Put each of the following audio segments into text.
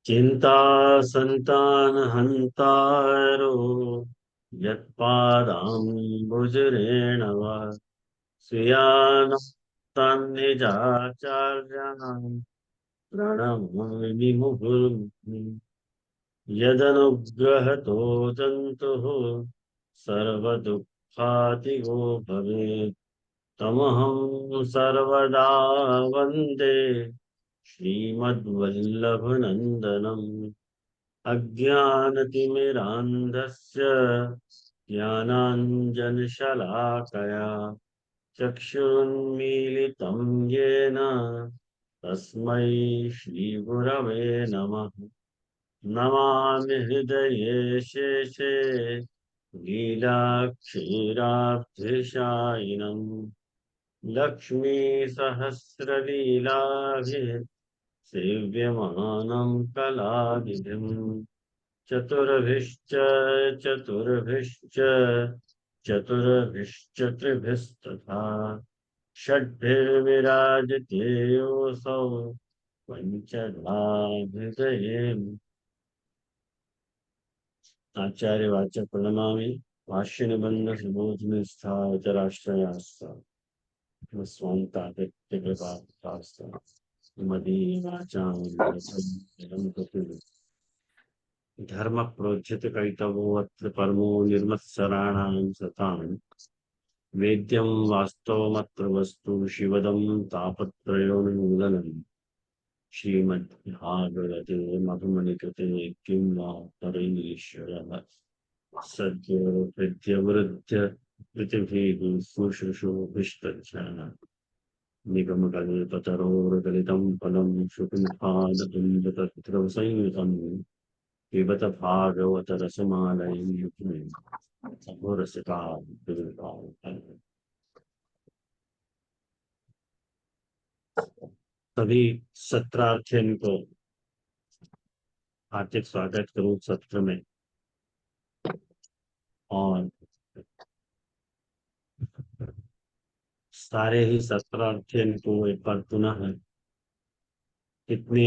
चिंता संतान हन्तारो यत्पादाम्बुजरेण वा स्वीयान् तान्निजाचार्यान् प्रणमामि मुहुर्मुहुः यदनुग्रहतो जन्तुः सर्वदुःखातिगो भवेत् तमहं सर्वदा वन्दे श्रीमद्वल्लभनन्दनम् अज्ञानतिमिरान्धस्य ज्ञानाञ्जनशलाकया चक्षुरुन्मीलितं येन तस्मै श्रीगुरवे नमः। नमामि हृदये शेषे लीलाक्षीराब्धिशायिनम् लक्ष्मीसहस्रलीलाभिः सेव्यमानं कलानिधिम् चतुर्भिश्च चतुर्भिश्च चतुर्भिश्च त्रिभिस्तथा षड्भिर्विराजते योऽसौ पञ्चधा हृदये आचार्यवाच प्रणमामि भाष्य निबंध सुबोध निष्ठा धर्म प्रोज्झित कैतवोऽत्र परमो निर्मत्सराणां सताम् वेद्यं वास्तवमत्र वस्तु शिवदं तापत्रयोन्मूलनम् श्रीमद्भागवते मधुमनिकृते किं वा परमेश्वरः सद्यो हृद्यवृद्ध पृथिवीः शुश्रूषोभिस्तच्छानः निगमकल्पतरोर्गलितं फलं शुकमुखादतुं तत्र संयुतं पिबत भागवत रसमालयं युग्मे अघोरसिका सभी सत्रार्थियों को हार्दिक स्वागत करूं सत्र में। और सारे ही सत्रार्थियों को एक बार पुनः कितने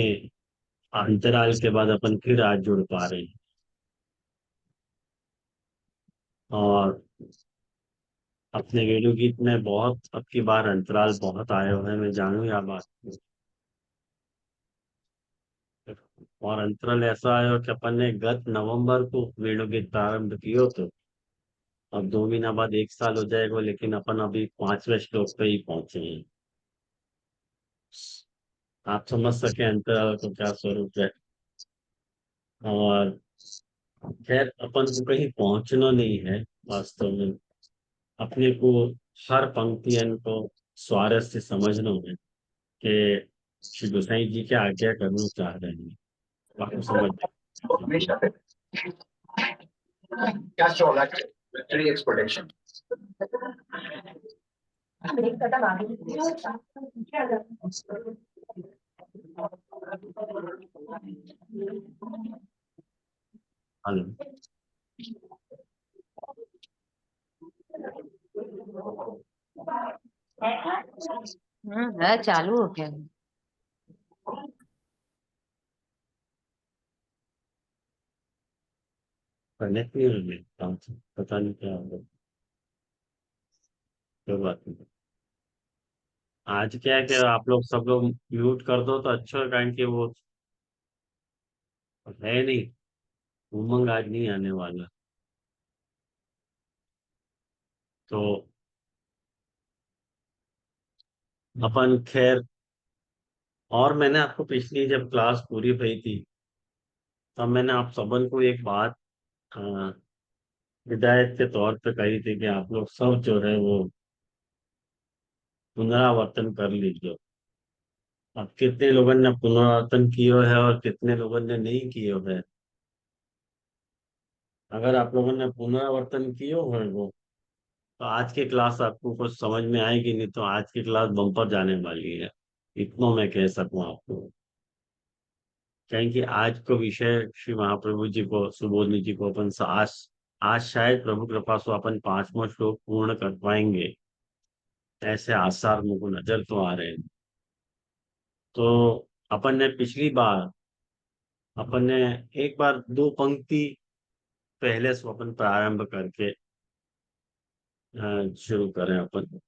अंतराल के बाद अपन फिर आज जुड़ पा रहे हैं। और अपने वीडियो गीत में बहुत अब की बार अंतराल बहुत आए हुए हैं, मैं जानू या बात को। और अंतराल ऐसा आया कि अपन ने गत नवंबर को वीडियो गीत प्रारंभ किया, तो अब 2 महीना बाद 1 साल हो जाएगा, लेकिन अपन अभी 5वें श्लोक पे ही पहुंचे हैं। आप समझ सके अंतराल का क्या स्वरूप है। और खैर अपन को कहीं पहुंचना नहीं है वास्तव में, अपने को हर पंक्तियन को स्वारस्य से समझना है कि श्री गोसाई जी क्या आज्ञा करना चाह रहे हैं। आपको समझ हमेशा क्या चल रहा है ट्री एक्सपोर्टेशन हेलो। है चालू हो क्या? कनेक्ट नहीं हो रही काम से, पता नहीं क्या होगा। कोई बात नहीं। आज क्या है कि आप लोग सब लोग म्यूट कर दो तो अच्छा है, कारण कि वो है नहीं, उमंग आज नहीं आने वाला। तो अपन खैर, और मैंने आपको पिछली जब क्लास पूरी हुई थी तब मैंने आप सबन को एक बात अ, हिदायत के तौर पे कही थी कि आप लोग सब जो है वो पुनरावर्तन कर लीजिए। अब कितने लोगों ने पुनरावर्तन किए है और कितने लोगों ने नहीं किए है। अगर आप लोगों ने पुनरावर्तन किए है वो, तो आज की क्लास आपको कुछ समझ में आएगी, नहीं तो आज की क्लास बम्पर जाने वाली है, इतना मैं कह सकूं आपको। क्योंकि आज को विषय श्री महाप्रभु जी को सुबोधनी जी को अपन आज शायद प्रभु कृपा से अपन 5वां श्लोक पूर्ण कर पाएंगे, ऐसे आसार मुझको नजर तो आ रहे हैं। तो अपन ने पिछली बार अपन ने एक बार दो पंक्ति पहले से अपन प्रारंभ करके शुरू करें अपन।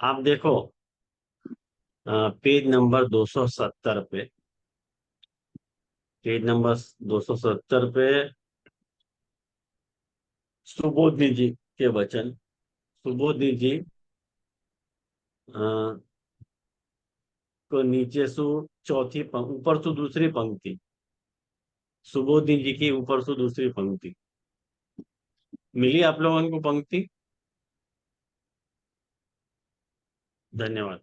आप देखो, पेज नंबर 270 पे, पेज नंबर 270 पे सुबोधि जी के वचन। सुबोधि जी को नीचे सु ऊपर सु दूसरी पंक्ति, सुबोधि जी की ऊपर सु दूसरी पंक्ति मिली आप लोगों को पंक्ति? धन्यवाद।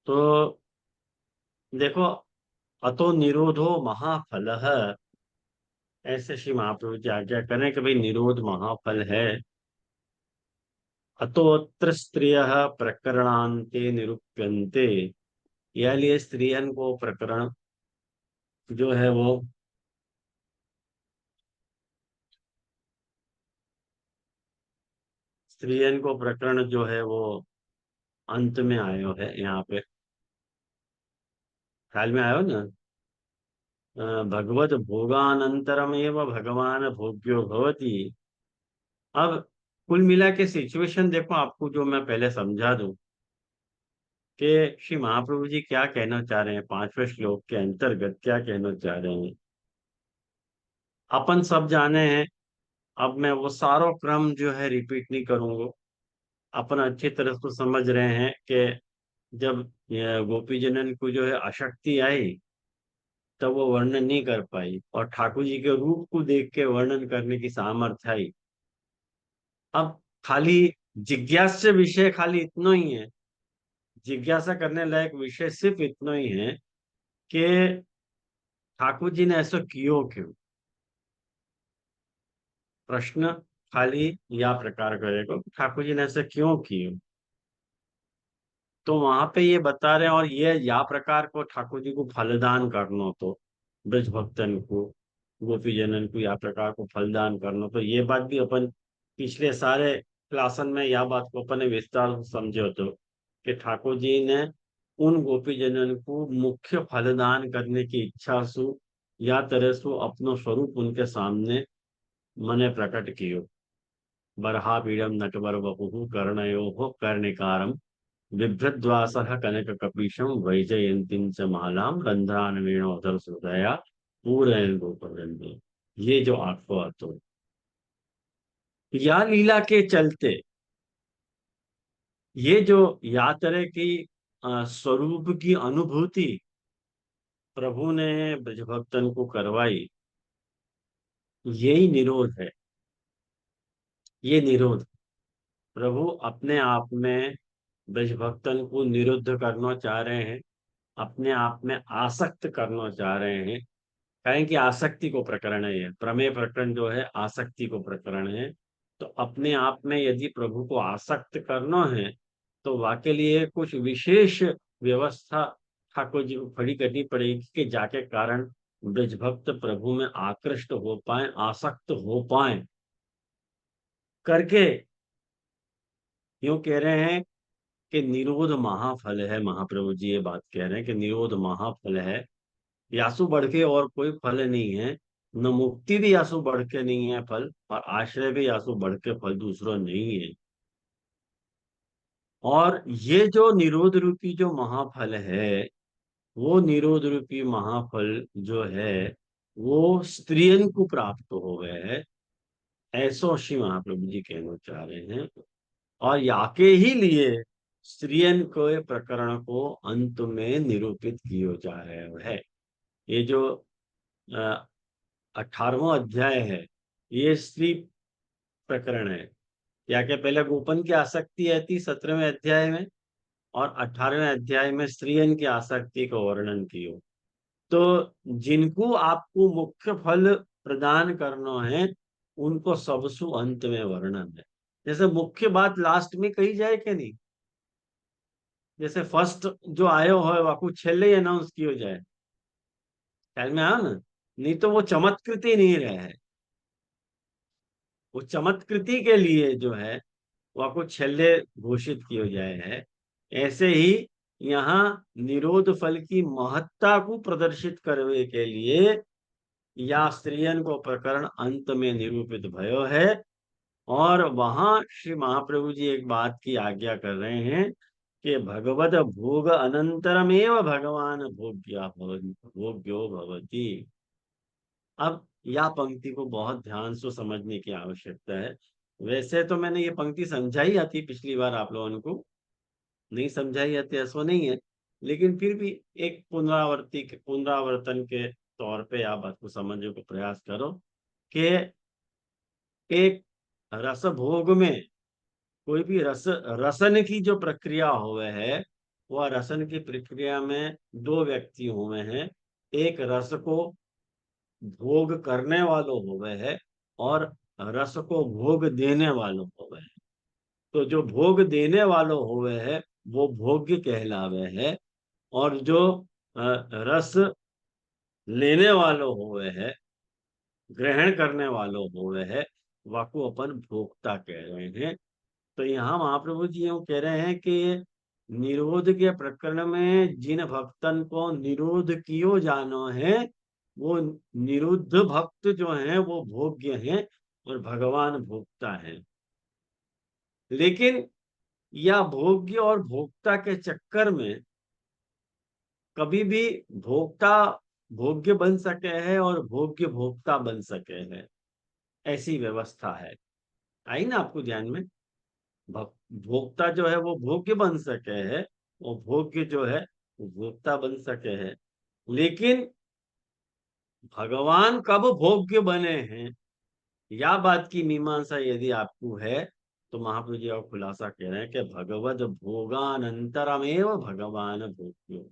तो देखो, अतो निरोधो महाफलः, ऐसे श्री महाप्रभु जी आज्ञा करें कि भाई निरोध महाफल है। अतोत्र स्त्रिय प्रकरणांते निरूप्यन्ते, यह लिए स्त्रियन को प्रकरण जो है वो, स्त्रियन को प्रकरण जो है वो अंत में आयो है यहाँ पे, ख्याल में आयो ना। भगवत भोगानंतरम एवं भगवान भोग्यो भवति। अब कुल मिला के सिचुएशन देखो, आपको जो मैं पहले समझा दूं कि श्री महाप्रभु जी क्या कहना चाह रहे हैं, पांचवें श्लोक के अंतर्गत क्या कहना चाह रहे हैं अपन सब जाने हैं। अब मैं वो सारो क्रम जो है रिपीट नहीं करूंगा। अपन अच्छी तरह से समझ रहे हैं कि जब गोपी जनन को जो है आसक्ति आई, तब वो वर्णन नहीं कर पाई, और ठाकुर जी के रूप को देख के वर्णन करने की सामर्थ्य आई। अब खाली जिज्ञास्य विषय खाली इतना ही है, जिज्ञासा करने लायक विषय सिर्फ इतना ही है कि ठाकुर जी ने ऐसा क्यों क्यों। प्रश्न खाली या प्रकार करेगा, ठाकुर जी ने ऐसा क्यों किया, तो वहां पे ये बता रहे हैं। और ये या प्रकार को ठाकुर जी को फलदान करना, तो ब्रज भक्तन को, गोपी जनन को या प्रकार को फलदान करना, तो ये बात भी अपन पिछले सारे क्लासन में या बात को अपन ने विस्तार से समझे होते कि ठाकुर जी ने उन गोपी जनन को मुख्य फलदान करने की इच्छा सु या तरह सु अपनो स्वरूप उनके सामने मने प्रकट कियो। बर्हापीडम नटवर वपुः कर्णयोः कर्णिकारम बिभ्रद्वासः कनककपीशं वैजयन्तीं च मालां रन्ध्रान् वेणोदर सुदया पूरयन् गोपवृंदे। ये जो आपको अतो या लीला के चलते, ये जो या तरह की स्वरूप की अनुभूति प्रभु ने ब्रजभक्तन को करवाई, यही निरोध है। ये निरोध प्रभु अपने आप में ब्रजभक्तन को निरुद्ध करना चाह रहे हैं, अपने आप में आसक्त करना चाह रहे हैं। कहें कि आसक्ति को प्रकरण है, ये प्रमेय प्रकरण जो है आसक्ति को प्रकरण है। तो अपने आप में यदि प्रभु को आसक्त करना है, तो वाके लिए कुछ विशेष व्यवस्था ठाकुर जी को खड़ी करनी पड़ेगी कि जाके कारण ब्रजभक्त प्रभु में आकृष्ट हो पाए, आसक्त हो पाए करके। यूं कह रहे हैं कि निरोध महाफल है। महाप्रभु जी ये बात कह रहे हैं कि निरोध महाफल है, यासु बढ़ के और कोई फल नहीं है। न मुक्ति भी यासु बढ़ के नहीं है फल, और आश्रय भी यासु बढ़ के फल दूसरा नहीं है। और ये जो निरोध रूपी जो महाफल है, वो निरोध रूपी महाफल जो है वो स्त्रियन को प्राप्त हो गए है, ऐसो श्री महाप्रभु जी कहना चाह रहे हैं। और याके ही लिए स्त्रियन को प्रकरण को अंत में निरूपित किया जा रहा है। ये जो 18वां अध्याय है, ये स्त्री प्रकरण है। या के पहले गोपन की आसक्ति है थी 17वें अध्याय में, और 18वें अध्याय में स्त्रियन की आसक्ति का वर्णन किया। तो जिनको आपको मुख्य फल प्रदान करना है, उनको सबसु अंत में वर्णन है। जैसे मुख्य बात लास्ट में कही जाए कि नहीं, जैसे फर्स्ट जो आयो है वाकू छेले अनाउंस किया जाए, ख्याल में आया ना। नहीं तो वो चमत्कृति नहीं रहे है, वो चमत्कृति के लिए जो है वाकू छेले घोषित किया जाए है। ऐसे ही यहाँ निरोध फल की महत्ता को प्रदर्शित करने के लिए या स्त्रियन को प्रकरण अंत में निरूपित भयो है। और वहां श्री महाप्रभु जी एक बात की आज्ञा कर रहे हैं कि भगवद भोग अनंतरमेव भगवान भोग्यो भवति। अब यह पंक्ति को बहुत ध्यान से समझने की आवश्यकता है। वैसे तो मैंने ये पंक्ति समझाई आती पिछली बार आप लोगों को, नहीं समझाई आती ऐसा नहीं है, लेकिन फिर भी एक पुनरावर्तन के तौर पे आप बात को समझने को प्रयास करो कि एक रस भोग में कोई भी रसन की जो प्रक्रिया हुए है, वह रसन की प्रक्रिया में दो व्यक्ति हुए हैं। एक रस को भोग करने वालों हुए है और रस को भोग देने वालों हुए है। तो जो भोग देने वालों हुए है वो भोग्य कहलावे है, और जो रस लेने वालों हुए है, ग्रहण करने वालों हुए है, वाको अपन भोक्ता कह रहे हैं। तो यहाँ महाप्रभु जी यूं कह रहे हैं कि निरोध के प्रकरण में जिन भक्तन को निरोध कियो जानो है, वो निरुद्ध भक्त जो हैं वो भोग्य हैं और भगवान भोक्ता है। लेकिन यह भोग्य और भोक्ता के चक्कर में कभी भी भोक्ता भोग्य बन सके है और भोग्य भोक्ता बन सके है, ऐसी व्यवस्था है। आई ना आपको ध्यान में? भोक्ता जो है वो भोग्य बन सके है और भोग्य जो है वो भोक्ता बन सके है। लेकिन भगवान कब भोग्य बने हैं, या बात की मीमांसा यदि आपको है, तो महाप्रभु जी और खुलासा कह रहे हैं कि भगवद भोगानंतरमेव भगवान भोग्यो।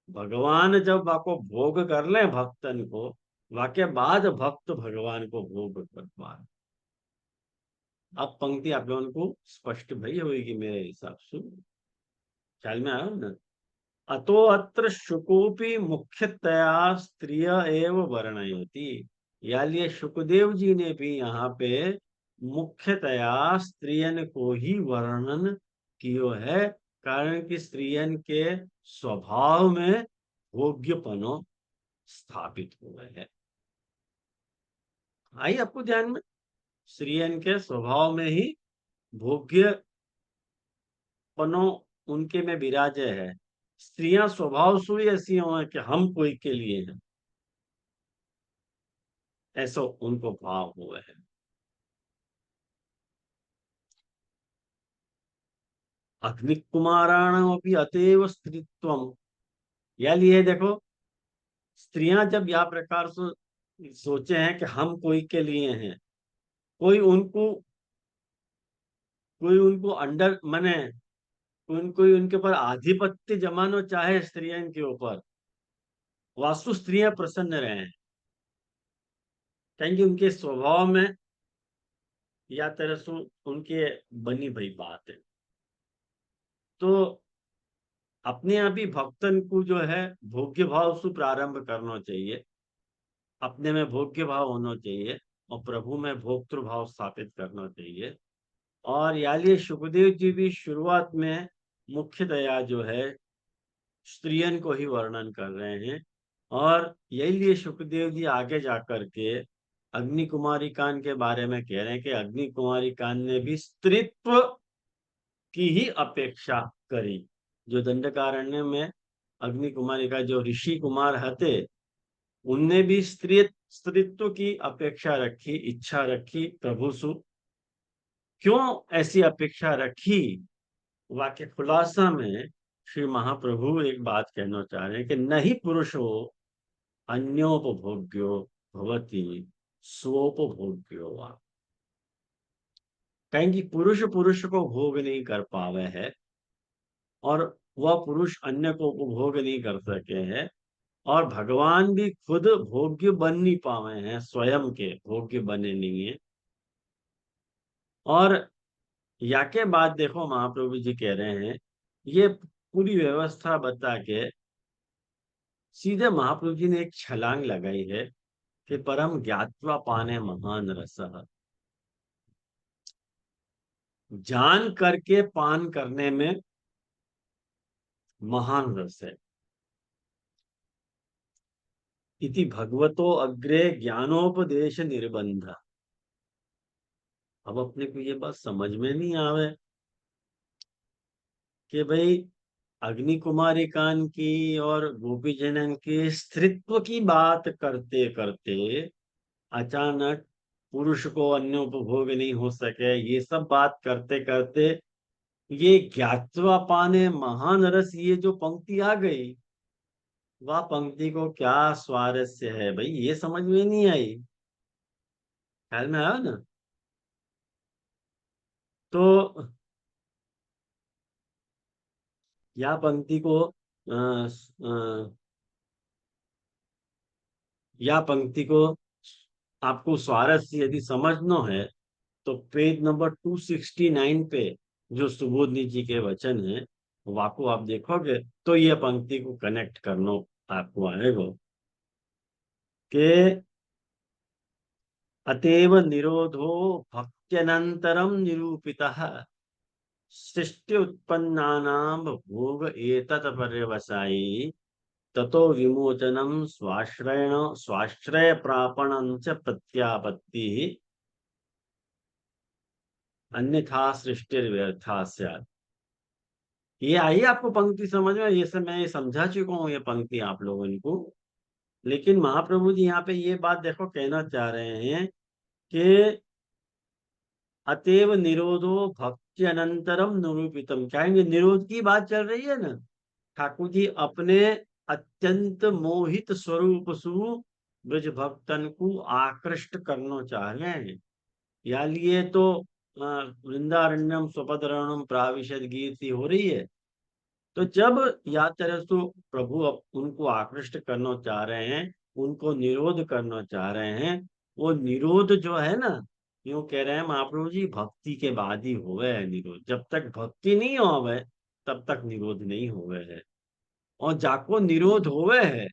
भगवान जब आपको भोग कर ले भक्तन को, वाके बाद भक्त भगवान को भोग कर पाए। अब पंक्ति आप लोगों को स्पष्ट भई होगी मेरे हिसाब से, ख्याल में आया ना? अतो अत्र शुकोपि मुख्यतया स्त्रिय एव वर्णयति। या लिए सुखदेव जी ने भी यहाँ पे मुख्यतया स्त्रियन को ही वर्णन कियो है, कारण कि स्त्रियन के स्वभाव में भोग्यपनो स्थापित हुए है। आई आपको ध्यान में? स्त्रियन के स्वभाव में ही भोग्यपनो उनके में विराजे है। स्त्रियां स्वभाव से ही ऐसी हो कि हम कोई के लिए हैं, ऐसा उनको भाव हुआ है। अग्नि कुमाराणाम भी अतएव स्त्रीत्वम। या लिए देखो, स्त्रियां जब या प्रकार से सोचे हैं कि हम कोई के लिए हैं, कोई उनको कोई उनको अंडर मने उनको उनके ऊपर आधिपत्य जमानो चाहे स्त्रियों के ऊपर, वास्तु स्त्रियां प्रसन्न रहे, कहेंगे उनके स्वभाव में या तरह से उनके बनी भई बात है। तो अपने आप ही भक्तन को जो है भोग्य भाव से प्रारंभ करना चाहिए, अपने में भोग्य भाव होना चाहिए और प्रभु में भोक्तृ भाव स्थापित करना चाहिए। और यालिए सुखदेव जी भी शुरुआत में मुख्यतया जो है स्त्रियन को ही वर्णन कर रहे हैं। और यही लिए सुखदेव जी आगे जाकर के अग्नि कुमारी कान के बारे में कह रहे हैं कि अग्नि कुमारी कान ने भी स्त्रीत्व की ही अपेक्षा करी। जो दंडकारण्य में अग्नि कुमारी का जो ऋषि कुमार हते, उनने भी स्त्रीत्व की अपेक्षा रखी, इच्छा रखी प्रभु सु। क्यों ऐसी अपेक्षा रखी, वाक्य खुलासा में श्री महाप्रभु एक बात कहना चाह रहे हैं कि नहीं पुरुषो अन्योपभोग्यो भवति स्वोपभोग्यो वा। कहेंगे पुरुष पुरुष को भोग नहीं कर पावे है और वह पुरुष अन्य को उपभोग नहीं कर सके हैं, और भगवान भी खुद भोग्य बन नहीं पावे हैं, स्वयं के भोग्य बने नहीं है। और या के बाद देखो महाप्रभु जी कह रहे हैं, ये पूरी व्यवस्था बता के सीधे महाप्रभु जी ने एक छलांग लगाई है कि परम ज्ञात्वा पाने महान रसः। जान करके पान करने में महान रस है। इति भगवतो अग्रे ज्ञानोपदेश निर्बंध। अब अपने को ये बात समझ में नहीं आवे कि भाई अग्नि कुमारी कान की और गोपी जनन के स्त्रीत्व की बात करते करते अचानक पुरुष को अन्य उपभोग नहीं हो सके, ये सब बात करते करते ये ज्ञात्वा पाने महान रस, ये जो पंक्ति आ गई, वह पंक्ति को क्या स्वारस्य है भाई, ये समझ में नहीं आई। ख्याल में आया ना? तो या पंक्ति को या पंक्ति को आपको स्वारस्य यदि समझना है तो पेज नंबर 269 पे जो सुबोधनी जी के वचन है, वाको आप देखोगे तो ये पंक्ति को कनेक्ट करना आपको आएगा कि अतएव निरोधो भक्त्यनंतरम निरूपितः सृष्टि उत्पन्नानां भोग एतत् पर्यवसायी ततो विमोचनम स्वाश्रयण स्वाश्रय प्रापणं च प्रत्यापत्ति अन्यथा सृष्टिर्व्यर्था स्यात्। ये आई आपको पंक्ति समझ में? ये सब मैं समझा चुका हूँ ये पंक्ति आप लोगों को। लेकिन महाप्रभु जी यहाँ पे ये बात देखो कहना चाह रहे हैं कि अतएव निरोधो भक्ति अनंतरम निरूपितम। कहेंगे निरोध की बात चल रही है ना, ठाकुर जी अपने अत्यंत मोहित स्वरूप सु ब्रज भक्तन को आकृष्ट करना चाह रहे हैं। या लिए तो वृंदारण्यम स्वपदरणम प्राविशद गीति हो रही है। तो जब याद तरह से प्रभु उनको आकृष्ट करना चाह रहे हैं, उनको निरोध करना चाह रहे हैं, वो निरोध जो है ना, यूं कह रहे हैं महाप्रभु जी भक्ति के बाद ही हुए है निरोध। जब तक भक्ति नहीं होवे तब तक निरोध नहीं हुए है। और जाको निरोध हुए है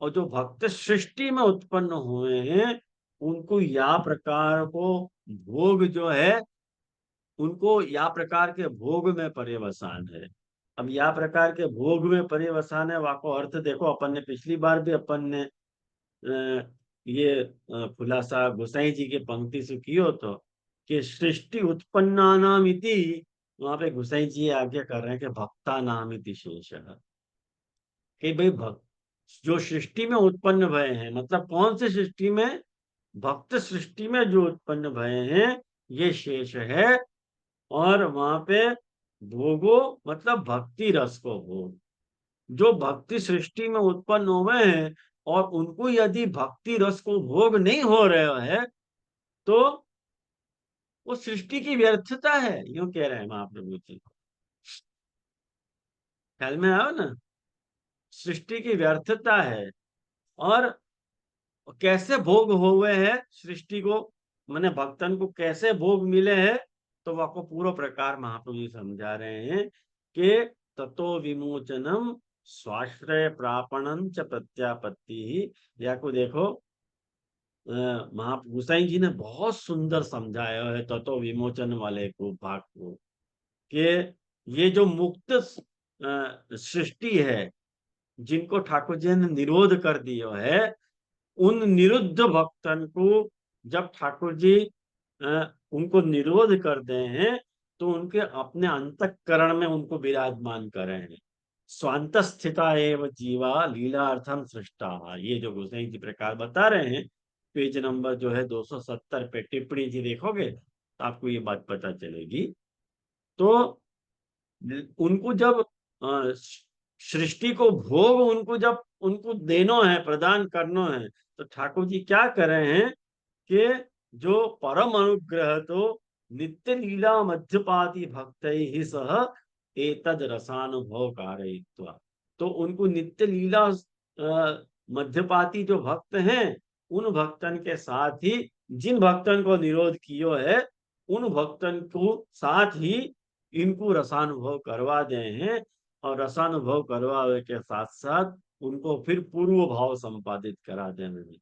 और जो भक्त सृष्टि में उत्पन्न हुए हैं उनको या प्रकार को भोग जो है, उनको या प्रकार के भोग में पर्यवसान है। अब या प्रकार के भोग में पर्यवसान है, वाको अर्थ देखो, अपन ने पिछली बार भी अपन ने ये खुलासा गोसाई जी के पंक्ति से कियो तो कि सृष्टि उत्पन्ना नाम इति, वहां पे गोसाई जी आगे कर रहे हैं कि भक्ता नाम इति शेष, कि भाई भक्त जो सृष्टि में उत्पन्न भय हैं, मतलब कौन सी सृष्टि में? भक्त सृष्टि में जो उत्पन्न भय हैं ये शेष है। और वहां पे भोगो मतलब भक्ति रस को भोग, जो भक्ति सृष्टि में उत्पन्न हुए हैं और उनको यदि भक्ति रस को भोग नहीं हो रहा है तो वो सृष्टि की व्यर्थता है, यूं कह रहे हैं महाप्रभु जी। ख्याल में आओ ना? सृष्टि की व्यर्थता है। और कैसे भोग हुए हैं सृष्टि को, मैंने भक्तन को कैसे भोग मिले हैं, तो वह को पूरा प्रकार महाप्रभु जी समझा रहे हैं कि ततो विमोचनम स्वाश्रय प्रापणम च प्रत्यापत्ति ही। या को देखो गोसाई जी ने बहुत सुंदर समझाया है ततो विमोचन वाले को भाग को, कि ये जो मुक्त सृष्टि है जिनको ठाकुर जी ने निरोध कर दिया है, उन निरुद्ध भक्तन को जब ठाकुर जी उनको निरोध कर दे हैं तो उनके अपने अंतःकरण में उनको विराजमान करे हैं। स्वांत स्थिता एवं जीवा लीलार्थम सृष्टा, ये जो गोसाई जी प्रकार बता रहे हैं, पेज नंबर जो है 270 पे टिप्पणी जी देखोगे तो आपको ये बात पता चलेगी। तो उनको जब सृष्टि को भोग उनको जब उनको देना है, प्रदान करना है, तो ठाकुर जी क्या कर रहे हैं कि जो परम अनुग्रह तो नित्य लीला मध्यपाती भक्त ही सह एतद रसानुभव कारयित्वा। तो उनको नित्य लीला मध्यपाती जो भक्त हैं उन भक्तन के साथ ही, जिन भक्तन को निरोध कियो है उन भक्तन को साथ ही इनको रसानुभव करवा दे हैं। और रसानुभव करवावे के साथ साथ उनको फिर पूर्व भाव संपादित करा देने में।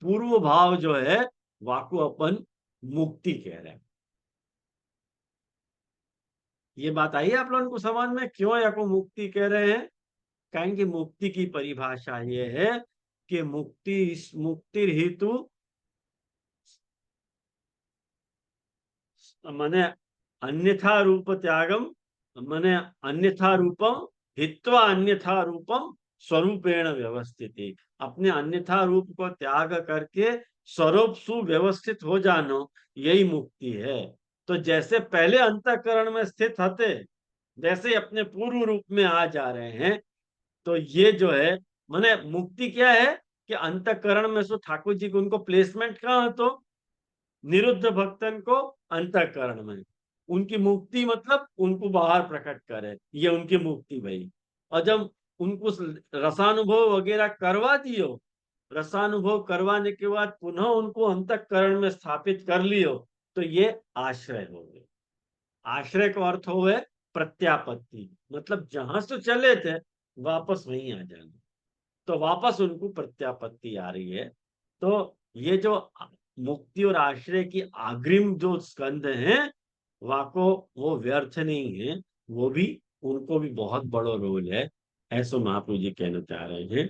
पूर्व भाव जो है वाको अपन मुक्ति कह रहे हैं। ये बात आई आप लोगों को समझ में क्यों या को मुक्ति कह रहे हैं? कहेंगे मुक्ति की परिभाषा ये है कि मुक्ति हेतु माने अन्यथा रूप त्यागम, माने अन्यथा रूपम हित्वा अन्यथा रूपम स्वरूपेण व्यवस्थिति। अपने अन्यथा रूप को त्याग करके स्वरूप सुव्यवस्थित हो जानो, यही मुक्ति है। तो जैसे पहले अंतःकरण में स्थित थे, जैसे अपने पूर्व रूप में आ जा रहे हैं, तो ये जो है माने मुक्ति क्या है कि अंतःकरण में सो ठाकुर जी को उनको प्लेसमेंट कहाँ है, तो निरुद्ध भक्तन को अंतःकरण में, उनकी मुक्ति मतलब उनको बाहर प्रकट करे, ये उनकी मुक्ति भाई। और जब उनको रसानुभव वगैरह करवा दियो, रसानुभव करवाने के बाद पुनः उनको अंतःकरण में स्थापित कर लियो, तो ये आश्रय हो गए। आश्रय का अर्थ हो गए प्रत्यापत्ति, मतलब जहां से चले थे वापस वहीं आ जाना, तो वापस उनको प्रत्यापत्ति आ रही है। तो ये जो मुक्ति और आश्रय की अग्रिम जो स्कंद हैं, वाको वो व्यर्थ नहीं है, वो भी, उनको भी बहुत बड़ा रोल है, ऐसा महाप्रभु जी कहना चाह रहे हैं।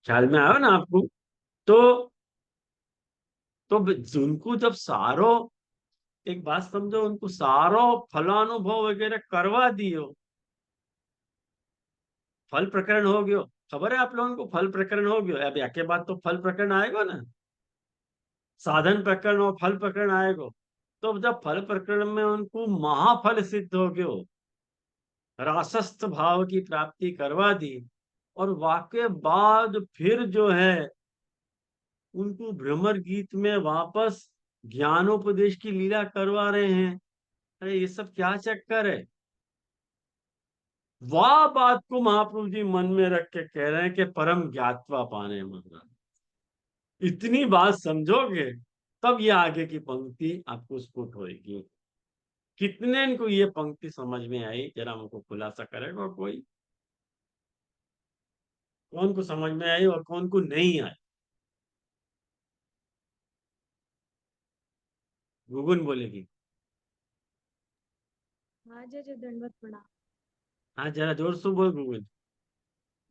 ख्याल में आया ना आपको? तो उनको जब सारो, एक बात समझो, उनको सारो फलानुभव वगैरह करवा दियो, फल प्रकरण हो गयो। खबर है आप लोगों को, फल प्रकरण हो गयो, अब याके बाद तो फल प्रकरण आएगा ना, साधन प्रकरण और फल प्रकरण आएगा। तो जब फल प्रकरण में उनको महाफल सिद्ध हो गयो, रासस्थ भाव की प्राप्ति करवा दी, और वाके बाद फिर जो है उनको भ्रमर गीत में वापस ज्ञानोपदेश की लीला करवा रहे हैं। अरे ये सब क्या चक्कर है? वाह बात को महाप्रभु जी मन में रख के कह रहे हैं कि परम ज्ञातवा पाने महाराज, इतनी बात समझोगे तब ये आगे की पंक्ति आपको स्फुट होगी। कितने इनको ये पंक्ति समझ में आई, जरा हमको खुलासा करेगा कोई? कौन को समझ में आई और कौन को नहीं आई? गुगुन बोलेगी। हाँ जी जी, दंडवत प्रणाम। हाँ जरा जोर से बोल गुगुन।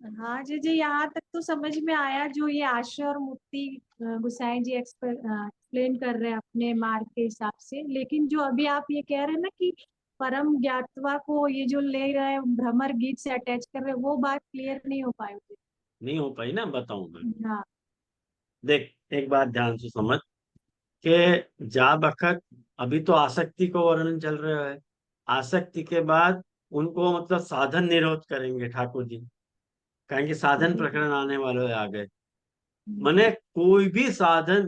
हाँ जी जी, यहाँ तक तो समझ में आया, जो ये आश्रय और मुक्ति गुसाई जी एक्सप्लेन कर रहे हैं अपने मार्ग के हिसाब से। लेकिन जो अभी आप ये कह रहे हैं ना कि परम ज्ञातवा को ये जो ले रहे हैं भ्रमर गीत से अटैच कर रहे हैं, वो बात क्लियर नहीं हो पाई मुझे। नहीं हो पाई ना, बताऊं मैं। हाँ देख, एक बात ध्यान से समझ के जा बखत, अभी तो आसक्ति को वर्णन चल रहा है। आसक्ति के बाद उनको मतलब साधन निरोध करेंगे ठाकुर जी, कहेंगे साधन जी प्रकरण आने वाले आ गए। जी। माने कोई भी साधन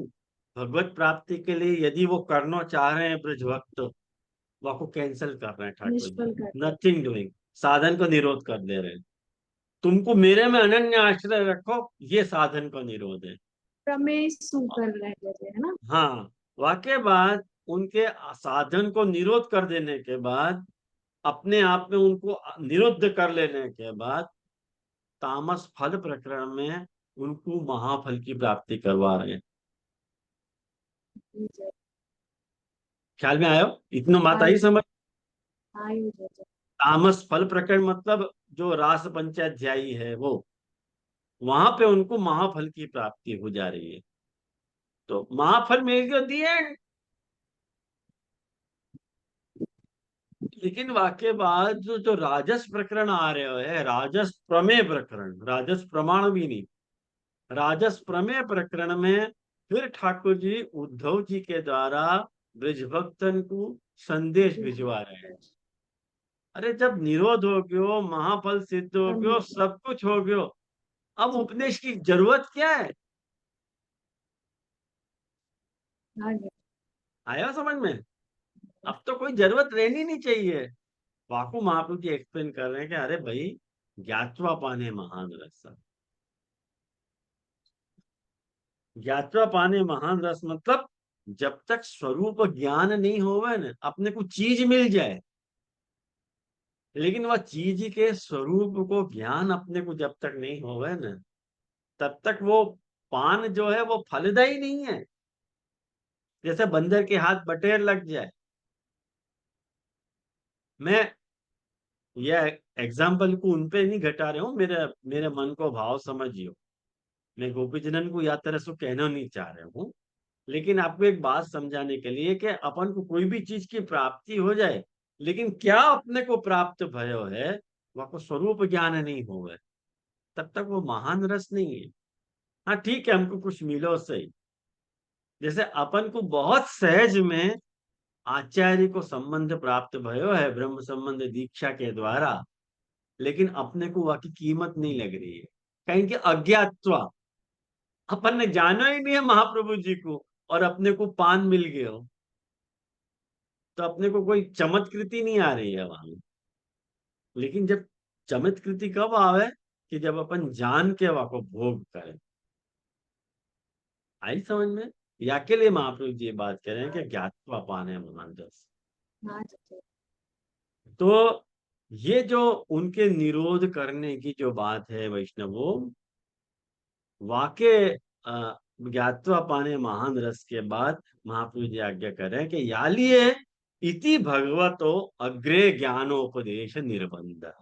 भगवत प्राप्ति के लिए यदि वो करना चाह रहे हैं ब्रज भक्त, वो कैंसिल कर रहे हैं ठाकुर जी। निष्फल कर दे। नथिंग डूइंग, साधन को निरोध कर दे रहे हैं। तुमको मेरे में अनन्य आश्रय रखो, ये साधन को निरोध है। प्रमेय सु कर रहे हैं जैसे, है ना। हाँ, वाके बाद उनके साधन को निरोध कर देने के बाद, अपने आप में उनको निरुद्ध कर लेने के बाद, तामस फल प्रकरण में उनको महाफल की प्राप्ति करवा रहे हैं। जी जी। ख्याल में आयो? इतना बात आई आयु समझ? आयु जी जी। तामस फल प्रकरण मतलब जो रास पंचाध्यायी है वो, वहां पे उनको महाफल की प्राप्ति हो जा रही है। तो महाफल मिल गया, दी एंड। लेकिन वाक्य बाद जो जो राजस प्रकरण आ रहे हैं, राजस प्रमेय प्रकरण, राजस प्रमाण भी नहीं, राजस प्रमेय प्रकरण में फिर ठाकुर जी उद्धव जी के द्वारा ब्रजभक्तन को संदेश भिजवा रहे हैं। अरे जब निरोध हो गयो, महाफल सिद्ध हो गयो, सब कुछ हो गयो, अब उपदेश की जरूरत क्या है? हाँ जी। आया समझ में? अब तो कोई जरूरत रहनी नहीं चाहिए। वाकु महाप्रभु जी एक्सप्लेन कर रहे हैं कि अरे भाई, ज्ञात्वा पाने महान रस। ज्ञात्वा पाने महान रस मतलब जब तक स्वरूप ज्ञान नहीं होवे ना, अपने को चीज मिल जाए, लेकिन वह चीज के स्वरूप को ज्ञान अपने को जब तक नहीं होवे ना, तब तक वो पान जो है वो फलदायी नहीं है। जैसे बंदर के हाथ बटेर लग जाए, मैं यह एग्जाम्पल को उन पे नहीं घटा रहे हूँ, मेरे मेरे मन को भाव समझियो। मैं गोपीजनन को या तरह से कहना नहीं चाह रहा हूँ, लेकिन आपको एक बात समझाने के लिए कि अपन को कोई भी चीज की प्राप्ति हो जाए, लेकिन क्या अपने को प्राप्त भयो है, वह को स्वरूप ज्ञान नहीं होवे, तब तक वो महान रस नहीं है। हाँ ठीक है, हमको कुछ मिलो सही, जैसे अपन को बहुत सहज में आचार्य को संबंध प्राप्त भयो है ब्रह्म संबंध दीक्षा के द्वारा, लेकिन अपने को वह की कीमत नहीं लग रही है, कहीं कि अज्ञातवा, अपन ने जाना ही नहीं है महाप्रभु जी को, और अपने को पान मिल गया हो, तो अपने को कोई चमत्कृति नहीं आ रही है वहां। लेकिन जब चमत्कृति कब आवे, कि जब अपन जान के वह को भोग करें। आई समझ में? या के लिए महाप्रभु जी ये बात कह रहे हैं कि ज्ञातवा पान है महान रस। हाँ जी। तो ये जो उनके निरोध करने की जो बात है वैष्णवों, वाके ज्ञातवा पाने महान रस के बाद महाप्रभु जी आज्ञा कर रहे हैं कि यालिए इति भगवतो अग्रे ज्ञानोपदेश निर्बंध।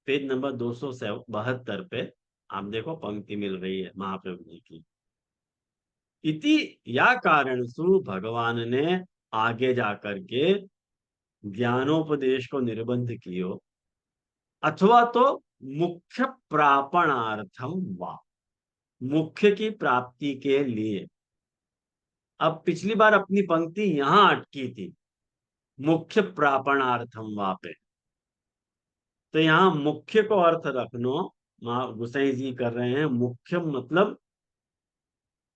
पेज नंबर 272 पे आप देखो, पंक्ति मिल रही है महाप्रभु जी की। इति या कारण सु भगवान ने आगे जाकर के ज्ञानोपदेश को निर्बंध कियो, अथवा तो मुख्य प्रापणार्थम वा, मुख्य की प्राप्ति के लिए। अब पिछली बार अपनी पंक्ति यहां अटकी थी, मुख्य प्रापणार्थम वा पे, तो यहाँ मुख्य को अर्थ रखनो, गुसाई जी कर रहे हैं, मुख्य मतलब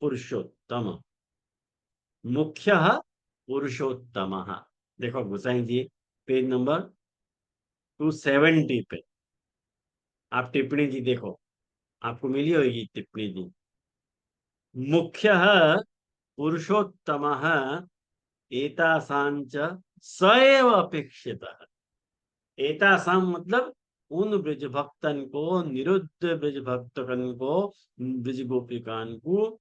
पुरुषोत्तम, मुख्य पुरुषोत्तम। देखो गुसाई जी पेज नंबर 270 पे आप टिप्पणी जी देखो, आपको मिली होगी टिप्पणी जी। मुख्य पुरुषोत्तम एतासांच स एव अपेक्षितः। एतासां मतलब उन ब्रज भक्तन को, निरुद्ध ब्रज भक्तन को, ब्रज गोपिकान को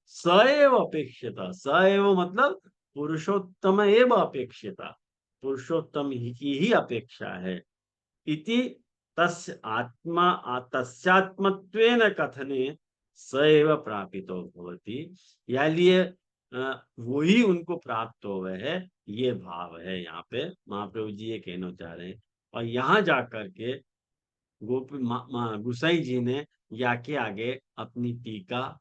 सएव अपेक्षिता, सएव मतलब पुरुषोत्तम एव अपेक्षिता, पुरुषोत्तम ही की ही अपेक्षा है। इति तस्य आत्मा तस्यात्मत्वेन कथने सएव प्रापितो भवति, या लिए वही उनको प्राप्त हो गए है, ये भाव है यहाँ पे महाप्रभु जी ये कहना चाह रहे हैं। और यहाँ जाकर के गुसाई जी ने या के आगे अपनी टीका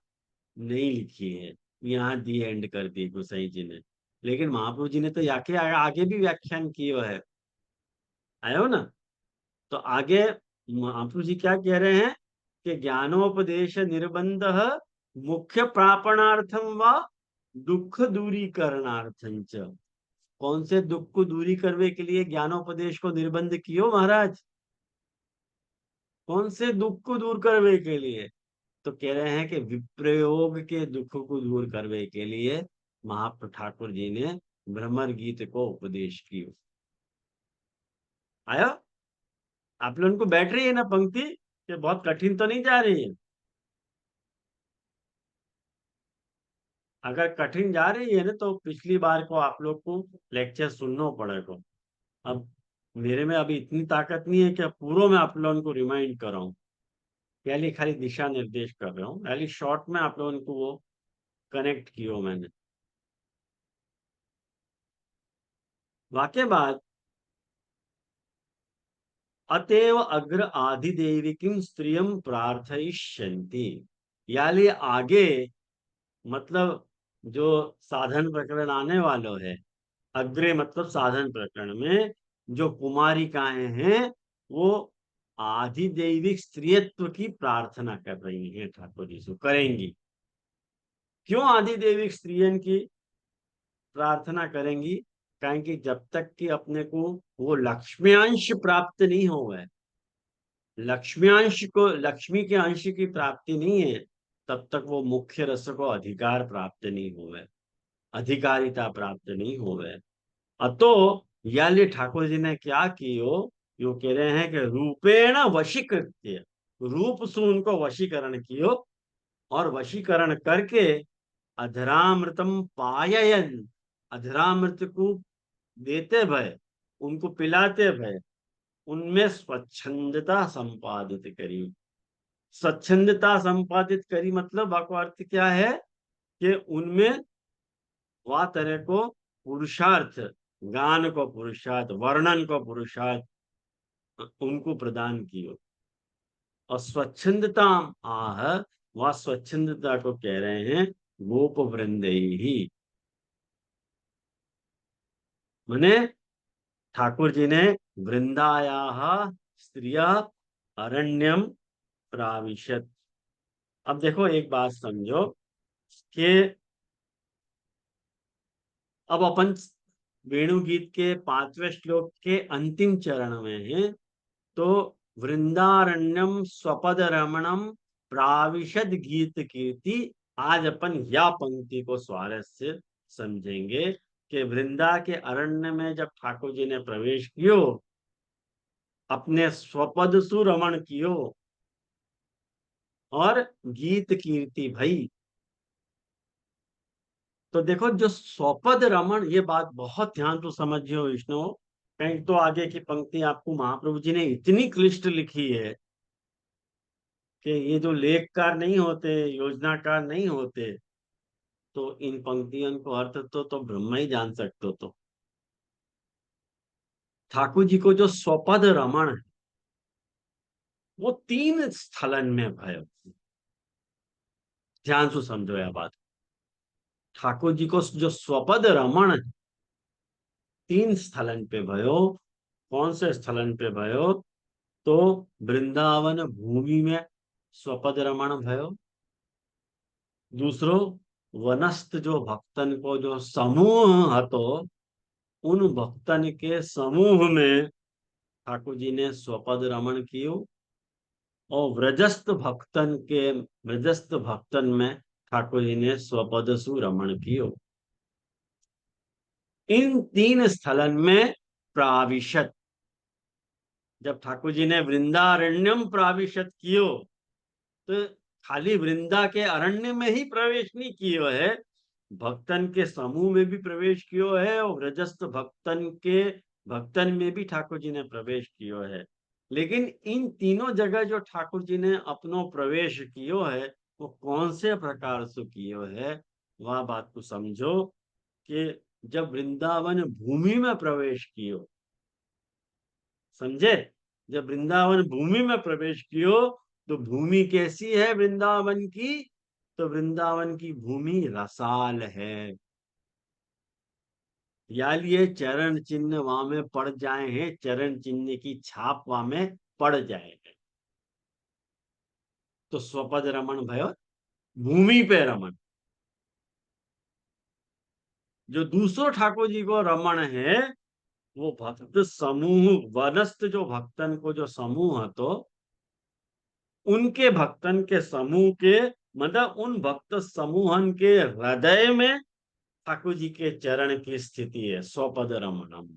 नहीं लिखी है, यहाँ दी एंड कर दी गुसाई जी ने, लेकिन महाप्रभु जी ने तो या के आगे भी व्याख्यान किए है, आयो ना। तो आगे महाप्रभु जी क्या कह रहे हैं कि ज्ञानोपदेश निर्बंध मुख्य प्रापणार्थम व दुख दूरीकरणार्थम च। कौन से दुख को दूरी करने के लिए ज्ञानोपदेश को निर्बंध कियो महाराज? कौन से दुख को दूर करने के लिए? तो कह रहे हैं कि विप्रयोग के दुख को दूर करने के लिए महाप्रभु ठाकुर जी ने भ्रमर गीत को उपदेश किया। आया आप लोगों को बैठ रही है ना पंक्ति? ये बहुत कठिन तो नहीं जा रही है? अगर कठिन जा रही है ना, तो पिछली बार को आप लोग को लेक्चर सुनना पड़ेगा। अब मेरे में अभी इतनी ताकत नहीं है कि पूरा मैं आप लोगों को रिमाइंड कर रहा हूँ, पहले खाली दिशा निर्देश कर रहा हूँ, पहले शॉर्ट में आप लोगों को वो कनेक्ट किया मैंने। वाक्य बाद अतएव अग्र आधिदेविकीं स्त्रियं प्रार्थयिष्यन्ति, यानी आगे मतलब जो साधन प्रकरण आने वालों है, अग्रे मतलब साधन प्रकरण में जो कुमारिकाएं हैं वो आधिदैविक स्त्रीत्व की प्रार्थना कर रही हैं, ठाकुर जी से करेंगी। क्यों आधिदैविक स्त्रियन की प्रार्थना करेंगी? कारण कि जब तक कि अपने को वो लक्ष्म्यांश प्राप्त नहीं हो गए, लक्ष्म्यांश को, लक्ष्मी के अंश की प्राप्ति नहीं है, तब तक वो मुख्य रस को अधिकार प्राप्त नहीं हुए, अधिकारिता प्राप्त नहीं हुए। अतो याली ठाकुर जी ने क्या कियो, यो कह रहे हैं कि रूपेण वशीकृत्य, रूप से उनको वशीकरण कियो, और वशीकरण करके अधरामृतम पाययन, अधरामृत को देते भय, उनको पिलाते भय, उनमें स्वच्छंदता संपादित करी। स्वच्छंदता संपादित करी मतलब वाको अर्थ क्या है कि उनमें वह तरह को पुरुषार्थ, गान को पुरुषार्थ, वर्णन को पुरुषार्थ उनको प्रदान कियो। और स्वच्छंदता आह, वह स्वच्छंदता को कह रहे हैं गोप वृंद ही। माने ठाकुर जी ने वृंदाया स्त्रिया अरण्यम प्राविशत। अब देखो एक बात समझो कि अब अपन वेणु गीत के 5वें श्लोक के अंतिम चरण में हैं। तो वृंदारण्यम स्वपद रमणम प्राविशद गीत कीर्ति, आज अपन या पंक्ति को स्वारस्य समझेंगे कि वृंदा के अरण्य में जब ठाकुर जी ने प्रवेश कियो, अपने स्वपद सु रमण कियो और गीत कीर्ति भई। तो देखो जो स्वपद रमण, ये बात बहुत ध्यान तो समझियो विष्णु, कहीं तो आगे की पंक्ति आपको महाप्रभु जी ने इतनी क्लिष्ट लिखी है कि ये जो लेखकार नहीं होते, योजनाकार नहीं होते, तो इन पंक्तियों को अर्थ तो ब्रह्मा ही जान सकते हो। तो ठाकुर जी को जो स्वपद रमण है वो 3 स्थलन में भयो। ध्यान से समझो यह बात। ठाकुर जी को जो स्वपद रमण है 3 स्थलन पे भयो। कौन से स्थलन पे भयो? तो वृंदावन भूमि में स्वपद रमण भयो। दूसरो, वनस्थ जो भक्तन को जो समूह हतो, उन भक्तन के समूह में ठाकुर जी ने स्वपद रमण कियो। और व्रजस्थ भक्तन में ठाकुर जी ने स्वपद सु रमण कियो। इन 3 स्थलन में प्राविशत, जब ठाकुर जी ने वृंदारण्यम प्राविशत कियो, तो खाली वृंदा के अरण्य में ही प्रवेश नहीं कियो है, भक्तन के समूह में भी प्रवेश कियो है और व्रजस्थ भक्तन में भी ठाकुर जी ने प्रवेश कियो है। लेकिन इन तीनों जगह जो ठाकुर जी ने अपनो प्रवेश कियो है वो कौन से प्रकार से कियो है, वह बात को समझो कि जब वृंदावन भूमि में प्रवेश कियो, समझे, जब वृंदावन भूमि में प्रवेश कियो तो भूमि कैसी है वृंदावन की? तो वृंदावन की भूमि रसाल है। या लिए चरण चिन्ह वहां में पड़ जाए हैं, चरण चिन्ह की छाप वहां में पड़ जाए हैं। तो स्वपद रमण भयो भूमि पे रमण। जो दूसरो ठाकुर जी को रमण है वो भक्त समूह, वनस्थ जो भक्तन को जो समूह तो उनके भक्तन के समूह के, मतलब उन भक्त समूहन के हृदय में ठाकुर जी के चरण की स्थिति है स्वपद रमणम।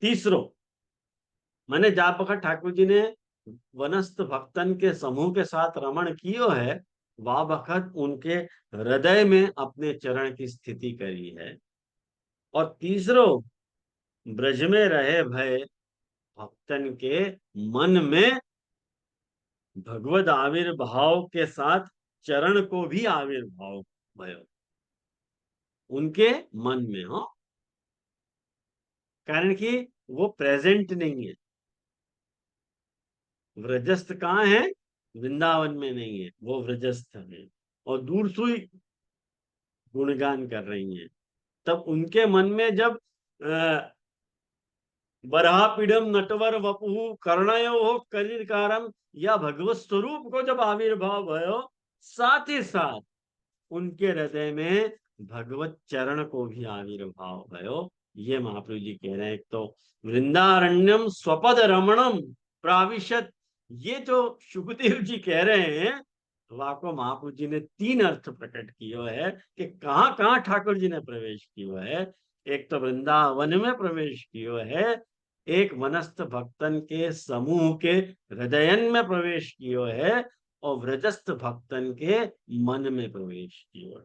तीसरो, माने जा बखत ठाकुर जी ने वनस्थ भक्तन के समूह के साथ रमण कियो है, वह बखत उनके हृदय में अपने चरण की स्थिति करी है। और तीसरो, ब्रज में रहे भय भक्तन के मन में भगवद आविर्भाव के साथ चरण को भी आविर्भाव भयो उनके मन में हो। कारण कि वो प्रेजेंट नहीं है, व्रजस्थ कहाँ है? वृंदावन में नहीं है, वो व्रजस्थ है और दूर सुई गुणगान कर रही हैं। तब उनके मन में जब बरापीडम नटवर वपुहु कर्णयो हो कलिकारम या भगवत स्वरूप को जब आविर्भाव भयो, साथ ही साथ उनके हृदय में भगवत चरण को भी आविर्भाव भयो। ये महाप्रभु जी कह रहे हैं। एक तो वृंदारण्यम स्वपद रमणम प्राविशत, ये जो सुखदेव जी कह रहे हैं, वाको महाप्रभु जी ने 3 अर्थ प्रकट किया है कि कहाँ कहाँ ठाकुर जी ने प्रवेश किया है। एक तो वृंदावन में प्रवेश किया है, एक वनस्थ भक्तन के समूह के हृदयन में प्रवेश किया है और व्रजस्थ भक्तन के मन में प्रवेश किया है।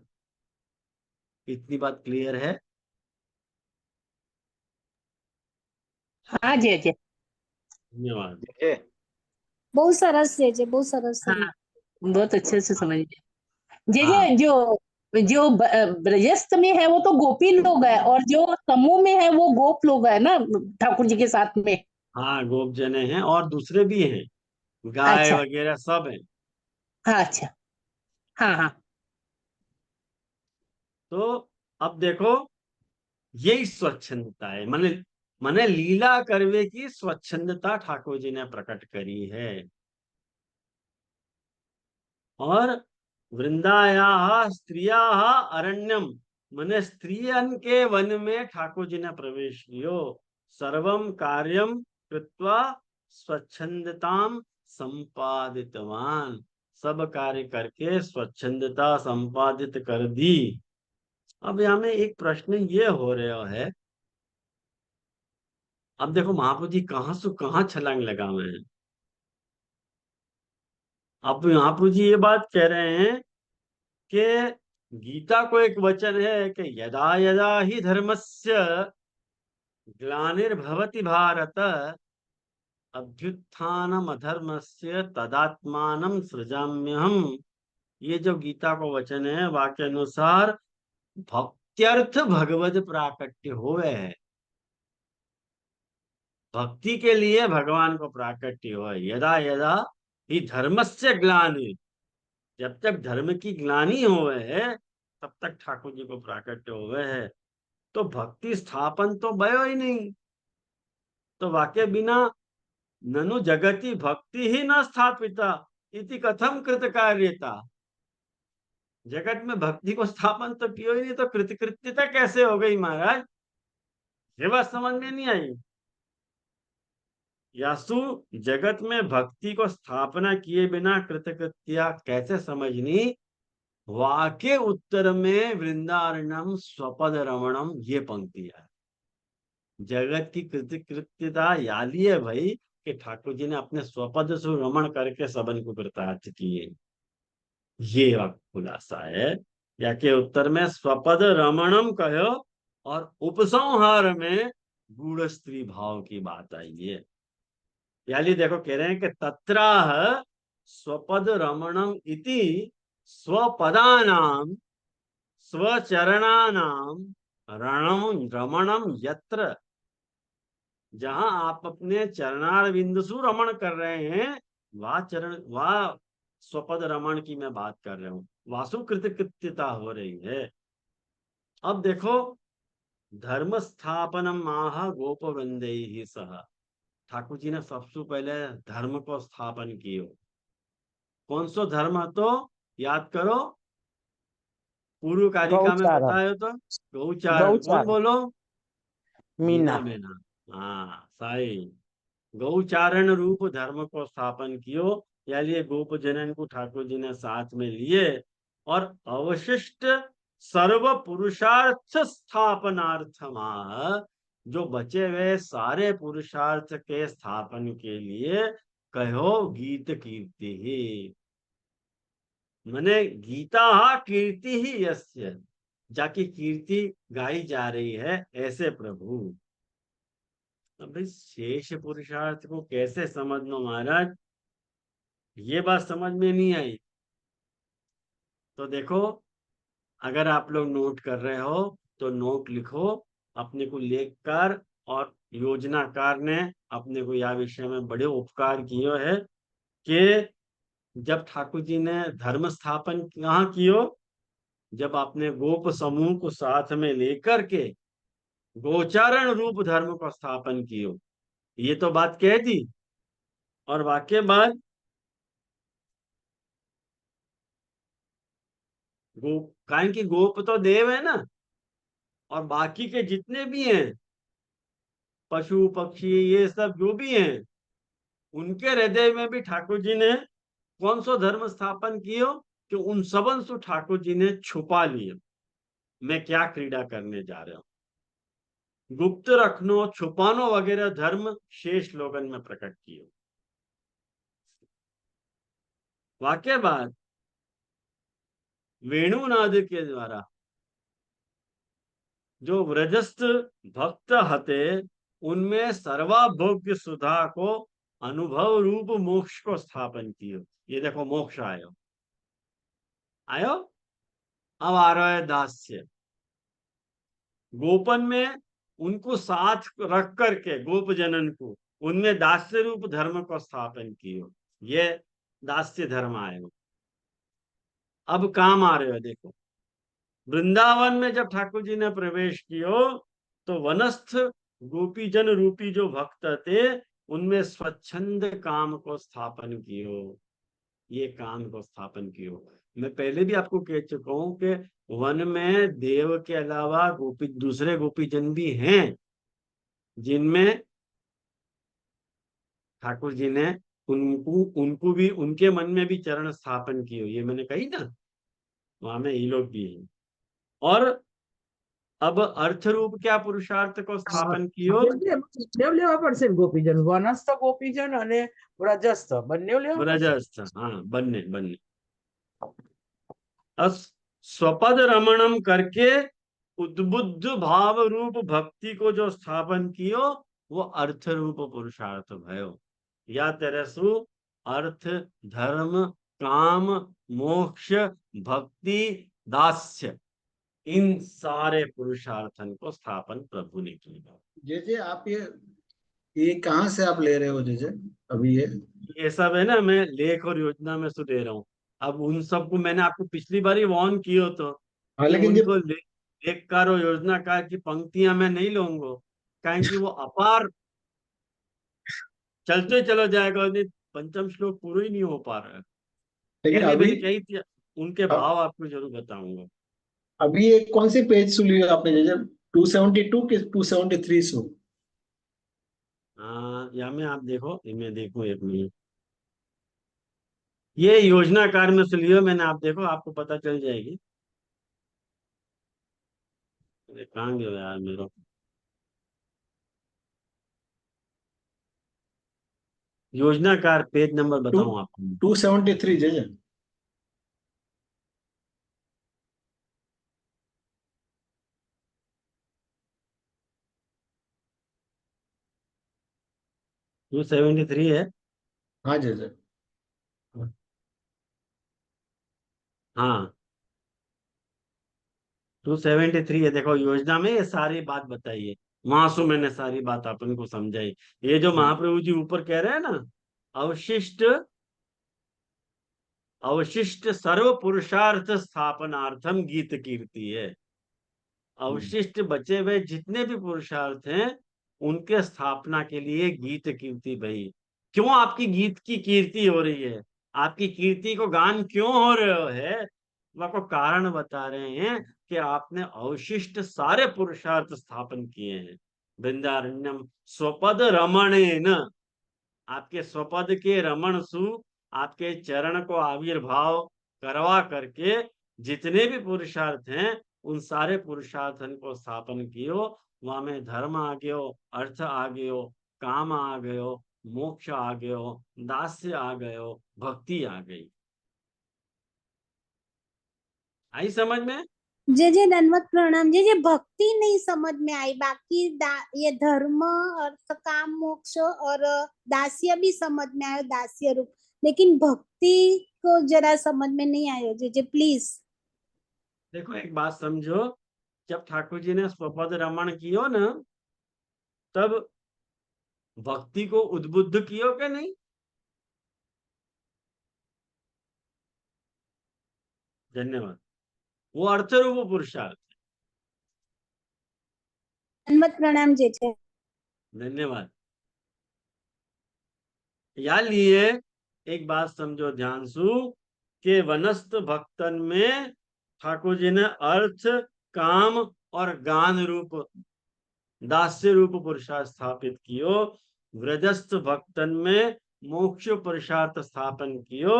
इतनी बात क्लियर है? हाँ जी अजय। धन्यवाद। જે બહુ સરસ છે બહુ સરસ છે। हाँ, बहुत अच्छे से समझ गए। हाँ जे जो जो ब्रजस्थ में है वो तो गोपी लोग है, और जो समूह में है वो गोप लोग है ना, ठाकुर जी के साथ में। हाँ, गोप जने हैं और दूसरे भी हैं, गाय अच्छा। वगैरह सब हैं। हाँ अच्छा। हाँ हाँ। तो अब देखो, यही स्वच्छंदता है, माने माने लीला करवे की स्वच्छंदता ठाकुर जी ने प्रकट करी है। और वृंदाया स्त्रिया अरण्यम, माने स्त्रियन के वन में ठाकुर जी ने प्रवेश कियो। सर्वम कार्यम कृत्वा स्वच्छंदताम संपादितवान, सब कार्य करके स्वच्छंदता संपादित कर दी। अब यहाँ में एक प्रश्न ये हो रहा है, अब देखो महाप्रभु जी कहाँ से कहाँ छलांग लगा हुए हैं। अब महाप्रभु जी ये बात कह रहे हैं कि गीता को एक वचन है कि यदा यदा ही धर्मस्य ग्लानिर्भवति भारत अभ्युत्थानम अधर्मस्य तदात्मानं सृजाम्यहम्। ये जो गीता को वचन है, वाक्य अनुसार भक्त्यर्थ भगवद प्राकट्य होवे है, भक्ति के लिए भगवान को प्राकट्य हो। यदा यदा ही धर्मस्य ग्लानि, जब तक धर्म की ग्लानि हुए है तब तक ठाकुर जी को प्राकट्य हुए है। तो भक्ति स्थापन तो भयो ही नहीं। तो वाक्य बिना ननु जगति भक्ति ही न स्थापिता इति कथम कृत कार्यता, जगत में भक्ति को स्थापन तो किया ही नहीं, तो कृतकृत्यता कैसे हो गई महाराज? ये बात समझ में नहीं आई। यासु जगत में भक्ति को स्थापना किए बिना कृतकृत्या कैसे समझनी? वाके उत्तर में वृंदारण्यम स्वपद रमणम, ये पंक्ति है। जगत की कृतकृत्यता याली है भाई कि ठाकुर जी ने अपने स्वपद से रमण करके सबन को कृतार्थ किए। ये खुलासा है। या के उत्तर में स्वपद रमणम कहो और उपसंहार में गूढ़ स्त्री भाव की बात आई है। यानी देखो कह रहे हैं कि तत्राह स्वपद रमणम इति स्वपदानाम स्वचरणानाम रणम रमणम यत्र, जहां आप अपने चरणार बिंदु रमण कर रहे हैं, वह चरण वह स्वपद रमण की मैं बात कर रहा हूं, वासु कृतकृत्यता हो रही है। अब देखो, धर्म स्थापनम आह गोप वृंदे ही सह, ठाकुर जी ने सबसे पहले धर्म को स्थापन कियो। कौन सो धर्म तो याद करो, पूर्व कारिका में गौचारण। बतायो तो गौचारण। कौन गौचारण। बोलो? मीना। मीना मीना। हाँ साई, गौचारण रूप धर्म को स्थापन कियो। या लिए गोप जनन को ठाकुर जी ने साथ में लिए और अवशिष्ट सर्व पुरुषार्थ स्थापनार्थमा, जो बचे हुए सारे पुरुषार्थ के स्थापन के लिए कहो गीत कीर्ति ही, मने गीता कीर्ति ही यस्य, जाकी कीर्ति गाई जा रही है ऐसे प्रभु। अब भाई शेष पुरुषार्थ को कैसे समझना महाराज? ये बात समझ में नहीं आई। तो देखो, अगर आप लोग नोट कर रहे हो तो नोट लिखो अपने को लेकर। और योजनाकार ने अपने को यह विषय में बड़े उपकार किए है कि जब ठाकुर जी ने धर्म स्थापन कहाँ कियो, जब आपने गोप समूह को साथ में लेकर के गोचारण रूप धर्म को स्थापन कियो, ये तो बात कह दी। और वाक्य बाद गोप, कारण की गोप तो देव है ना, और बाकी के जितने भी हैं पशु पक्षी ये सब जो भी हैं, उनके हृदय में भी ठाकुर जी ने कौन सो धर्म स्थापन कियो कि उन सबन सो ठाकुर जी ने छुपा लिए। मैं क्या क्रीड़ा करने जा रहा हूं, गुप्त रखनो छुपानो वगैरह धर्म शेष लोगन में प्रकट कियो। वाक्य बाद वेणुनाद के द्वारा जो व्रजस्थ भक्त हते उनमें सर्वभोग्य सुधा को अनुभव रूप मोक्ष को स्थापन कियो। ये देखो मोक्ष आयो, आयो। अब आ रहा है दास्य। गोपन में उनको साथ रख करके गोप जनन को उनमें दास्य रूप धर्म को स्थापन कियो। ये दास्य धर्म आयो। अब काम आ रहे हो, देखो वृंदावन में जब ठाकुर जी ने प्रवेश कियो तो वनस्थ गोपीजन रूपी जो भक्त थे उनमें स्वच्छंद काम को स्थापन कियो। ये काम को स्थापन कियो। मैं पहले भी आपको कह चुका हूं कि वन में देव के अलावा गोपी दूसरे गोपीजन भी हैं जिनमें ठाकुर जी ने उनको भी उनके मन में भी चरण स्थापन किए। ये मैंने कही ना, वहां में ये लोग भी हैं। और अब अर्थ रूप क्या पुरुषार्थ को स्थापन कियो? બંને લેવા પડશે ને ગોપીજન, વનસ્થ ગોપીજન અને વ્રજસ્થ બંને લેવા પડશે। ब्रजस्थ, हाँ बनने बनने। स्वपद रमणम करके उद्बुद्ध भाव रूप भक्ति को जो स्थापन कियो वो अर्थ रूप पुरुषार्थ भयो। या तेरसु अर्थ धर्म काम मोक्ष भक्ति दास्य इन सारे पुरुषार्थन को स्थापन प्रभु ने किया। जे आप ये कहाँ से आप ले रहे हो जे अभी ये सब है ना, मैं लेख और योजना में से दे रहा हूँ। अब उन सबको मैंने आपको पिछली बार ही वार्न किया तो हाँ, लेकिन उनको लेखकार और योजनाकार की पंक्तियां मैं नहीं लूंगा, क्योंकि वो अपार चलते चलो जाएगा, नहीं पंचम श्लोक पूरा ही नहीं हो पा रहा है। लेकिन पहले अभी मैंने कही थी, उनके भाव आपको जरूर बताऊंगा। अभी ये कौन से पेज सुनी आपने जे 272 के 273 सु? या में आप देखो, मैं देखूं एक मिनट। ये योजनाकार में से लियो मैंने, आप देखो आपको पता चल जाएगी। कहाँ गया यार मेरा योजनाकार? पेज नंबर बताऊं आपको? 273 जे 273 है। हाँ जे हाँ 273 है। देखो योजना में ये सारी बात बताइए, वहां से मैंने सारी बात अपन को समझाई। ये जो महाप्रभु जी ऊपर कह रहे हैं ना, अवशिष्ट अवशिष्ट सर्व पुरुषार्थ स्थापनार्थम गीत कीर्ति है। अवशिष्ट बचे हुए जितने भी पुरुषार्थ हैं उनके स्थापना के लिए गीत कीर्ति भाई। क्यों आपकी गीत की कीर्ति हो रही है, आपकी कीर्ति को गान क्यों हो रहे है, वो आपको कारण बता रहे हैं कि आपने अवशिष्ट सारे पुरुषार्थ स्थापन किए हैं। वृंदारण्यम स्वपद रमणेन, आपके स्वपद के रमण सु आपके चरण को आविर्भाव करवा करके जितने भी पुरुषार्थ हैं उन सारे पुरुषार्थन को स्थापन कियो। वहां में धर्म आ गयो, अर्थ आ गयो, काम आ गयो, मोक्ष आ गयो, दास्य आ गयो, भक्ति आ गई। आई समझ में? जे दंडवत प्रणाम। जे भक्ति नहीं समझ में आई, बाकी ये धर्म अर्थ काम मोक्ष और दास्य भी समझ में आयो, दास्य रूप, लेकिन भक्ति को जरा समझ में नहीं आयो। जे प्लीज। देखो एक बात समझो, जब ठाकुर जी ने स्वपद रमण कियो ना, तब भक्ति को उद्बुद्ध कियो के नहीं? धन्यवाद। वो अर्थ रूप पुरुषार्थ। दंडवत प्रणाम जे छे। धन्यवाद। या लिए एक बात समझो ध्यान सु के वनस्थ भक्तन में ठाकुर जी ने अर्थ काम और गान रूप दास्य रूप पुरुषार्थ स्थापित कियो। व्रजस्थ भक्तन में मोक्ष पुरुषार्थ स्थापन कियो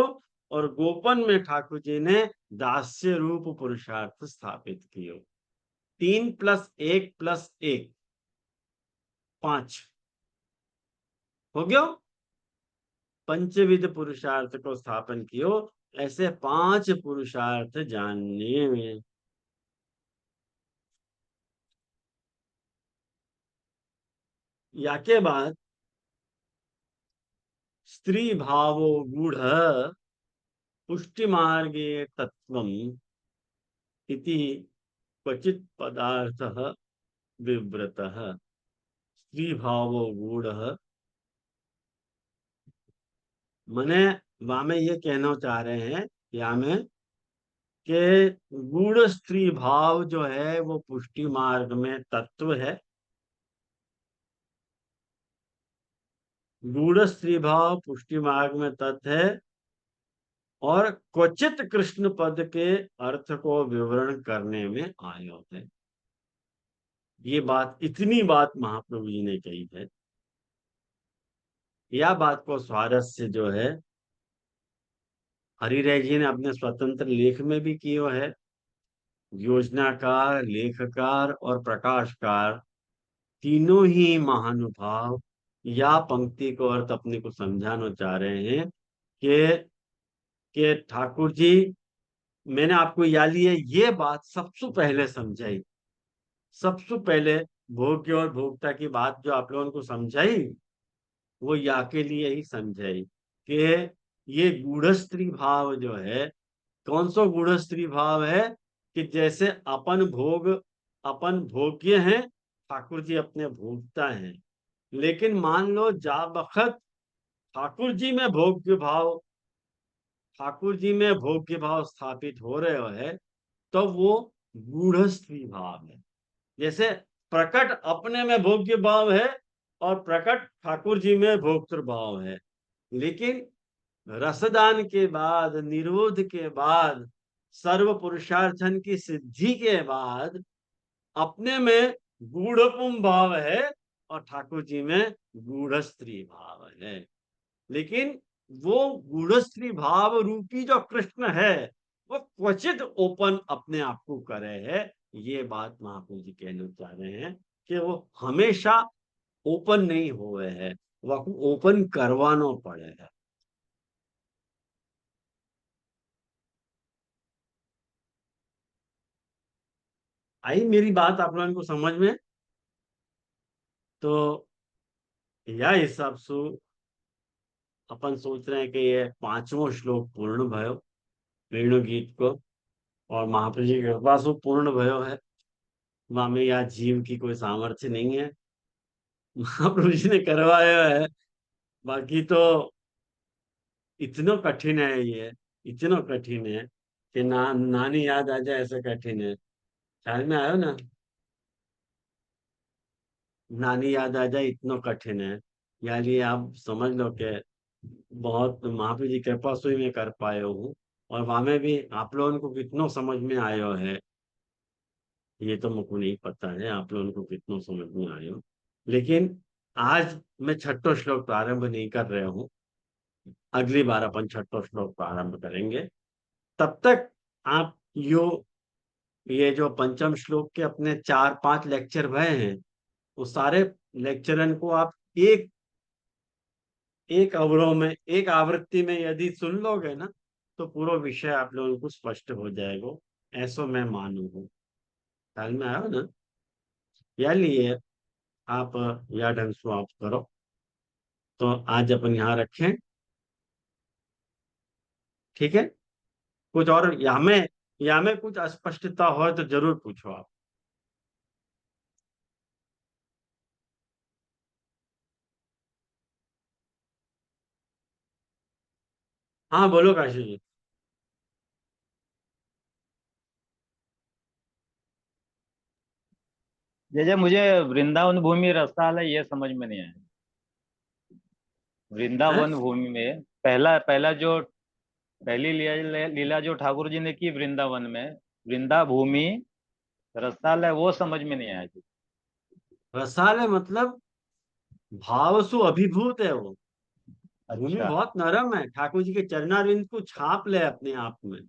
और गोपन में ठाकुर जी ने दास्य रूप पुरुषार्थ स्थापित कियो। 3 + 1 + 1 5 हो गयो। पंचविध पुरुषार्थ को स्थापन कियो। ऐसे 5 पुरुषार्थ जानने में याके बाद स्त्री भावो गूढ़ पुष्टि मार्गे तत्वम इति क्वचित पदार्थः विव्रतः। स्त्री भावो गूढ़, मने वहां में ये कहना चाह रहे हैं या में कि गूढ़ स्त्री भाव जो है वो पुष्टि मार्ग में तत्व है। गूढ़ स्त्री भाव पुष्टि मार्ग में तत्व है और क्वचित कृष्ण पद के अर्थ को विवरण करने में आए होते हैं। ये बात, इतनी बात महाप्रभु जी ने कही है। यह बात को स्वारस्य जो है हरिराय जी ने अपने स्वतंत्र लेख में भी किया है। योजनाकार, लेखकार और प्रकाशकार तीनों ही महानुभाव या पंक्ति को अर्थ अपने को समझाना चाह रहे हैं कि ठाकुर जी, मैंने आपको या लिए ये बात सबसे पहले समझाई, सबसे पहले भोग्य और भोक्ता की बात जो आप लोगों को समझाई वो या के लिए ही समझाई कि ये गूढ़ स्त्री भाव जो है, कौन सा गूढ़ स्त्री भाव है कि जैसे अपन भोग्य हैं, ठाकुर जी अपने भोक्ता हैं। लेकिन मान लो जा बखत ठाकुर जी में भोग्य भाव स्थापित हो रहे है तो वो गूढ़ स्त्री भाव है। जैसे प्रकट अपने में भोग्य भाव है और प्रकट ठाकुर जी में भोक्तृ भाव है, लेकिन रसदान के बाद, निरोध के बाद, सर्व पुरुषार्थन की सिद्धि के बाद अपने में गूढ़पुम भाव है और ठाकुर जी में गूढ़ स्त्री भाव है। लेकिन वो गूढ़ स्त्री भाव रूपी जो कृष्ण है वो क्वचित ओपन अपने आप को करे है। ये बात महाप्रभु जी कहना चाह रहे हैं कि वो हमेशा ओपन नहीं हुए है, वो ओपन करवाना पड़ेगा। आई मेरी बात आप लोगों को समझ में? तो या हिसाब से अपन सोच रहे हैं कि ये 5वां श्लोक पूर्ण भयो वेणु गीत को, और महाप्रभु जी के कृपा से पूर्ण भयो है। वहां में या जीव की कोई सामर्थ्य नहीं है, महाप्रभु जी ने करवाया है। बाकी तो इतना कठिन है, ये इतना कठिन है कि नानी याद आ जाए ऐसा कठिन है। ख्याल में आयो ना? नानी याद आ जाए इतना कठिन है। यार ये आप समझ लो कि बहुत महाप्रभु जी कृपा से ही मैं कर पाया हूँ, और वहां में भी आप लोगों को कितना समझ में आयो है ये तो मुझको नहीं पता है, आप लोगों को कितना समझ में आयो। लेकिन आज मैं छठो श्लोक प्रारंभ नहीं कर रहा हूँ, अगली बार अपन छठो श्लोक प्रारंभ करेंगे। तब तक आप ये जो पंचम श्लोक के अपने 4-5 लेक्चर भए हैं, वो सारे लेक्चरन को आप एक अवरोह में, एक आवृत्ति में यदि सुन लोगे ना तो पूरा विषय आप लोगों को स्पष्ट हो जाएगा, ऐसा मैं मानू हूँ। ख्याल में आयो ना? या लिए आप या ढंग से आप करो। तो आज अपन यहाँ रखें, ठीक है? कुछ और या में कुछ अस्पष्टता हो तो जरूर पूछो आप। हाँ बोलो काशी जी। जैसे मुझे वृंदावन भूमि रसाल ये समझ में नहीं आया। हैं? वृंदावन भूमि में पहला जो पहली लीला जो ठाकुर जी ने की वृंदावन में, वृंदा भूमि रसाल है, वो समझ में नहीं आया जी। रसाल है मतलब भाव सु अभिभूत है वो। भूमि अच्छा बहुत नरम है, ठाकुर जी के चरणारविंद को छाप ले अपने आप में,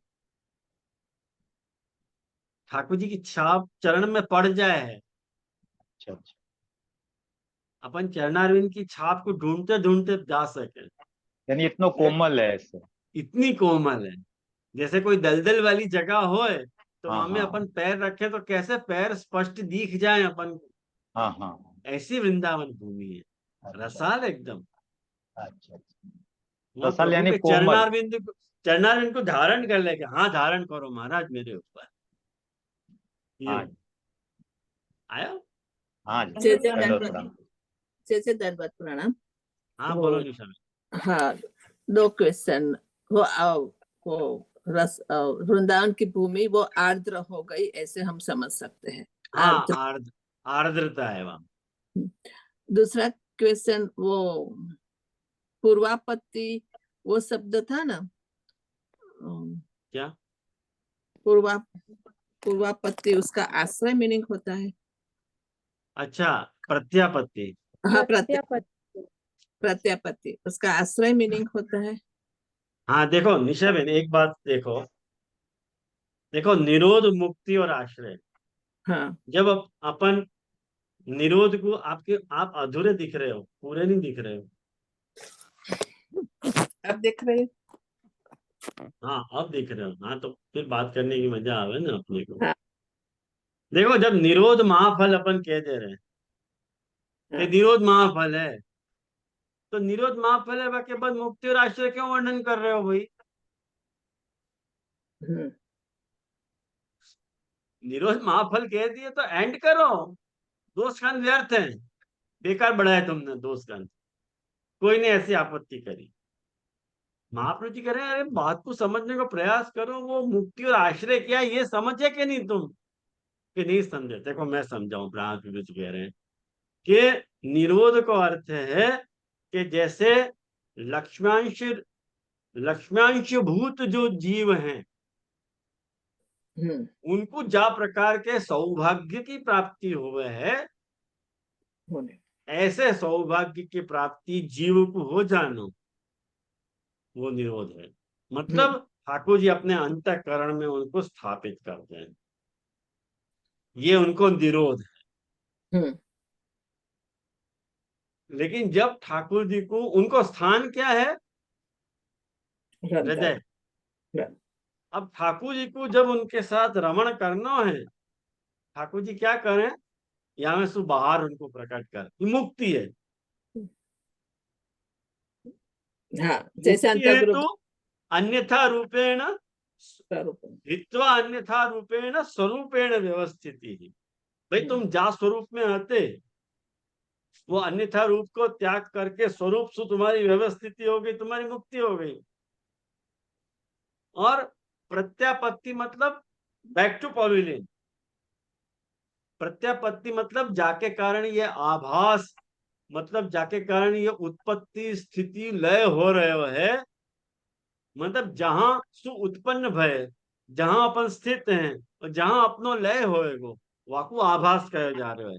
ठाकुर जी की छाप चरण में पड़ जाए है। अच्छा अच्छा। अपन चरणारविंद की छाप को ढूंढते ढूंढते जा सके, यानी इतना कोमल है इससे। इतनी कोमल है। जैसे कोई दलदल वाली जगह होए तो हाँ वहां में हाँ अपन पैर रखे तो कैसे पैर स्पष्ट दिख जाए अपन को। हाँ हाँ। ऐसी वृंदावन भूमि है, अच्छा रसाल एकदम। अच्छा अच्छा। वहाँ रसाल प्रभु यानी के कोमल। चरणारविंद को धारण कर लेके, हाँ धारण करो महाराज मेरे ऊपर। हाँ ये आया। हाँ जी, जैसे दंडवत दंडवत प्रणाम। जैसे दंडवत प्रणाम। हाँ वो बोलो निशा। हाँ, 2 क्वेश्चन। वो वृंदावन की भूमि वो आर्द्र हो गई ऐसे हम समझ सकते हैं, हाँ आर्द्र। आर्द्रता है वहाँ। दूसरा क्वेश्चन, वो पूर्वापत्ति वो शब्द था ना, क्या? पूर्वापत्ति उसका आश्रय मीनिंग होता है। अच्छा, प्रत्यापत्ति। हाँ, प्रत्यापत्ति। प्रत्यापत्ति उसका आश्रय मीनिंग होता है। हाँ देखो निशा बहन, एक बात देखो, देखो निरोध, मुक्ति और आश्रय। हाँ जब अपन निरोध को आप अधूरे दिख रहे हो, पूरे नहीं दिख रहे हो। अब देख रहे हैं। हाँ अब दिख रहे हो, हाँ तो फिर बात करने की मजा आवे ना अपने को। हाँ देखो जब निरोध महाफल अपन कह दे रहे हैं कि हाँ। निरोध महाफल है, तो निरोध महाफल है के बाद मुक्ति और आश्रय क्यों वर्णन कर रहे हो भाई? हम्म, निरोध महाफल कह दिए तो एंड करो। दोष खंड व्यर्थ है, बेकार बढ़ाया तुमने दोष खंड। कोई ने ऐसी आपत्ति करी, महाप्रभु जी कह रहे हैं अरे बात को समझने का प्रयास करो, वो मुक्ति और आश्रय क्या है ये समझे कि नहीं तुम? कि नहीं समझे? देखो मैं समझाऊं, प्रभु जी कह रहे हैं कि निरोध का अर्थ है कि जैसे लक्ष्म्यांश लक्ष्म्यांश भूत जो जीव हैं उनको जा प्रकार के सौभाग्य की प्राप्ति हुए है, होने। ऐसे सौभाग्य की प्राप्ति जीव को हो जाना, वो निरोध है। मतलब ठाकुर जी अपने अंतःकरण में उनको स्थापित करते हैं, ये उनको निरोध है। लेकिन जब ठाकुर जी को, उनको स्थान क्या है? हृदय। अब ठाकुर जी को जब उनके साथ रमण करना है, ठाकुर जी क्या करें? यहाँ से बाहर उनको प्रकट कर, मुक्ति है। हाँ, जैसे मुक्ति है अंतर्गुरु तो अन्यथा रूपेण हित्वा अन्यथा रूपेण स्वरूपेण व्यवस्थिति ही। भाई तुम जा स्वरूप में आते, वो अन्यथा रूप को त्याग करके स्वरूप से तुम्हारी व्यवस्थिति हो गई, तुम्हारी मुक्ति हो गई। और प्रत्यापत्ति मतलब बैक टू पवेलियन। प्रत्यापत्ति मतलब जाके कारण ये आभास, मतलब जाके कारण ये उत्पत्ति स्थिति लय हो रहे है, मतलब जहां सु उत्पन्न भय, जहां अपन स्थित हैं और जहां अपनो लय होएगो, वाकु आभास कहे जा रहे है,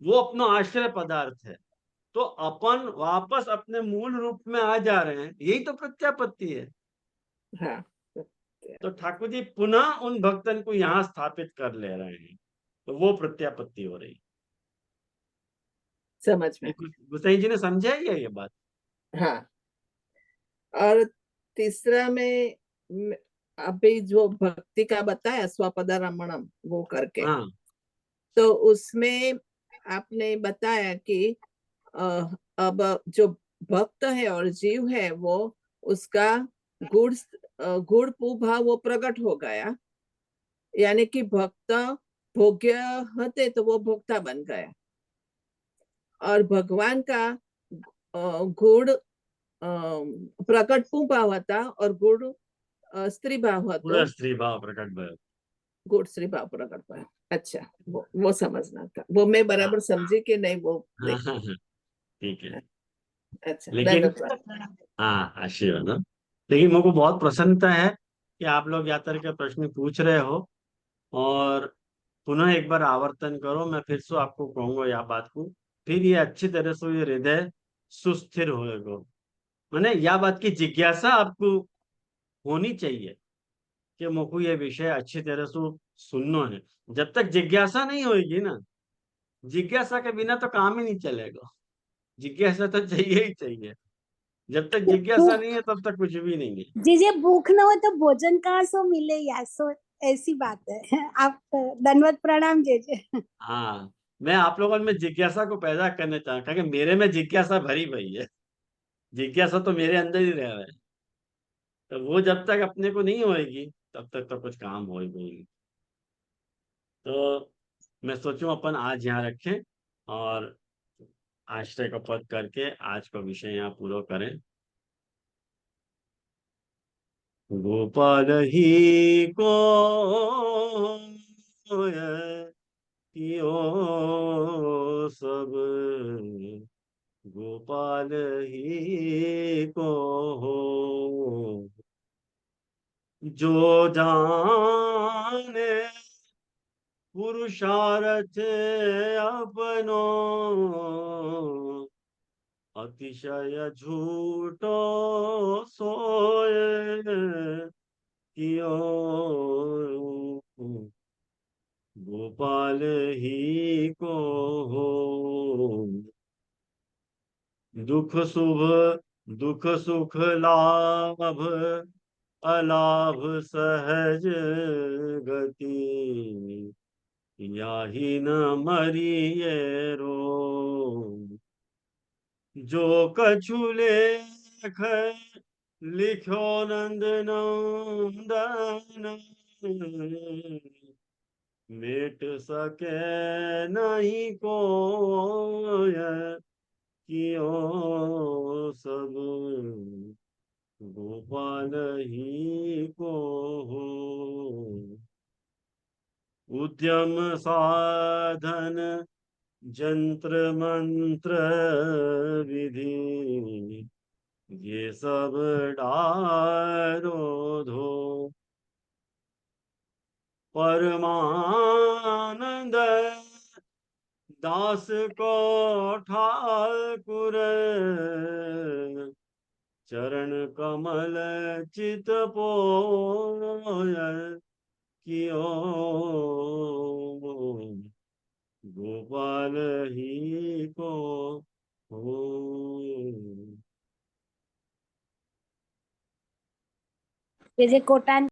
वो अपनो आश्रय पदार्थ है। तो अपन वापस अपने मूल रूप में आ जा रहे हैं, यही तो प्रत्यापत्ति है। हाँ, तो ठाकुर जी पुनः उन भक्तन को यहाँ स्थापित कर ले रहे हैं, तो वो प्रत्यापत्ति हो रही। समझ में। गुसाई जी ने समझा ये बात? हाँ, और तीसरा में अभी जो भक्ति का बताया स्वपदा रमणम वो करके, हाँ। तो उसमें आपने बताया कि अब जो भक्त है और जीव है वो उसका गुण भाव वो प्रकट हो गया, यानी कि भक्त भोग्य होते तो वो भोक्ता बन गया, और भगवान का गुण प्रकट भाव था और गुण स्त्री भाव पूरा स्त्री भाव प्रकट भाव, गुण स्त्री भाव प्रकट भाव। अच्छा, वो समझना था, वो मैं बराबर समझी कि नहीं वो। ठीक है। अच्छा, लेकिन हाँ आशीर्वाद। लेकिन मेरे को बहुत प्रसन्नता है कि आप लोग यात्रा के प्रश्न पूछ रहे हो, और पुनः एक बार आवर्तन करो, मैं फिर से आपको कहूंगा यह बात को, फिर ये अच्छी तरह से ये हृदय सुस्थिर होएगा। मैंने यह बात की जिज्ञासा आपको होनी चाहिए कि मुझको ये विषय अच्छी तरह से सुनना है। जब तक जिज्ञासा नहीं होगी ना, जिज्ञासा के बिना तो काम ही नहीं चलेगा। जिज्ञासा तो चाहिए ही चाहिए, जब तक जिज्ञासा नहीं है तब तक कुछ भी नहीं है। जे भूख न हो तो भोजन कहाँ सो मिले, या सो ऐसी बात है। आप दंडवत प्रणाम जे। हाँ मैं आप लोगों में जिज्ञासा को पैदा करना चाहता, क्योंकि मेरे में जिज्ञासा भरी पई है। जिज्ञासा तो मेरे अंदर ही रह रहा है। तो वो जब तक अपने को नहीं होएगी तब तक तो कुछ काम होएगा ही नहीं। तो मैं सोचूं अपन आज यहाँ रखें और आश्रय का पद करके आज का विषय यहाँ पूरा करें। गोपाल ही को कियो सब, गोपाल ही को हो, जो जाने पुरुषार्थ अपनो, अतिशय झूठो सोए कियो, गोपाल ही को हो। दुख शुभ दुख सुख लाभ अलाभ सहज गति, याही न मरिये रो, जो कछु लेख लिखो नंद नंदन, मेट सके नहीं कोय कियो सब, गोपाल ही को हो। उद्यम साधन जंत्र मंत्र विधि, ये सब डारो धो, परमानंद दास को ठाकुर, चरण कमल चित पोय कियो, गोपाल ही को हो। ये जे कोटान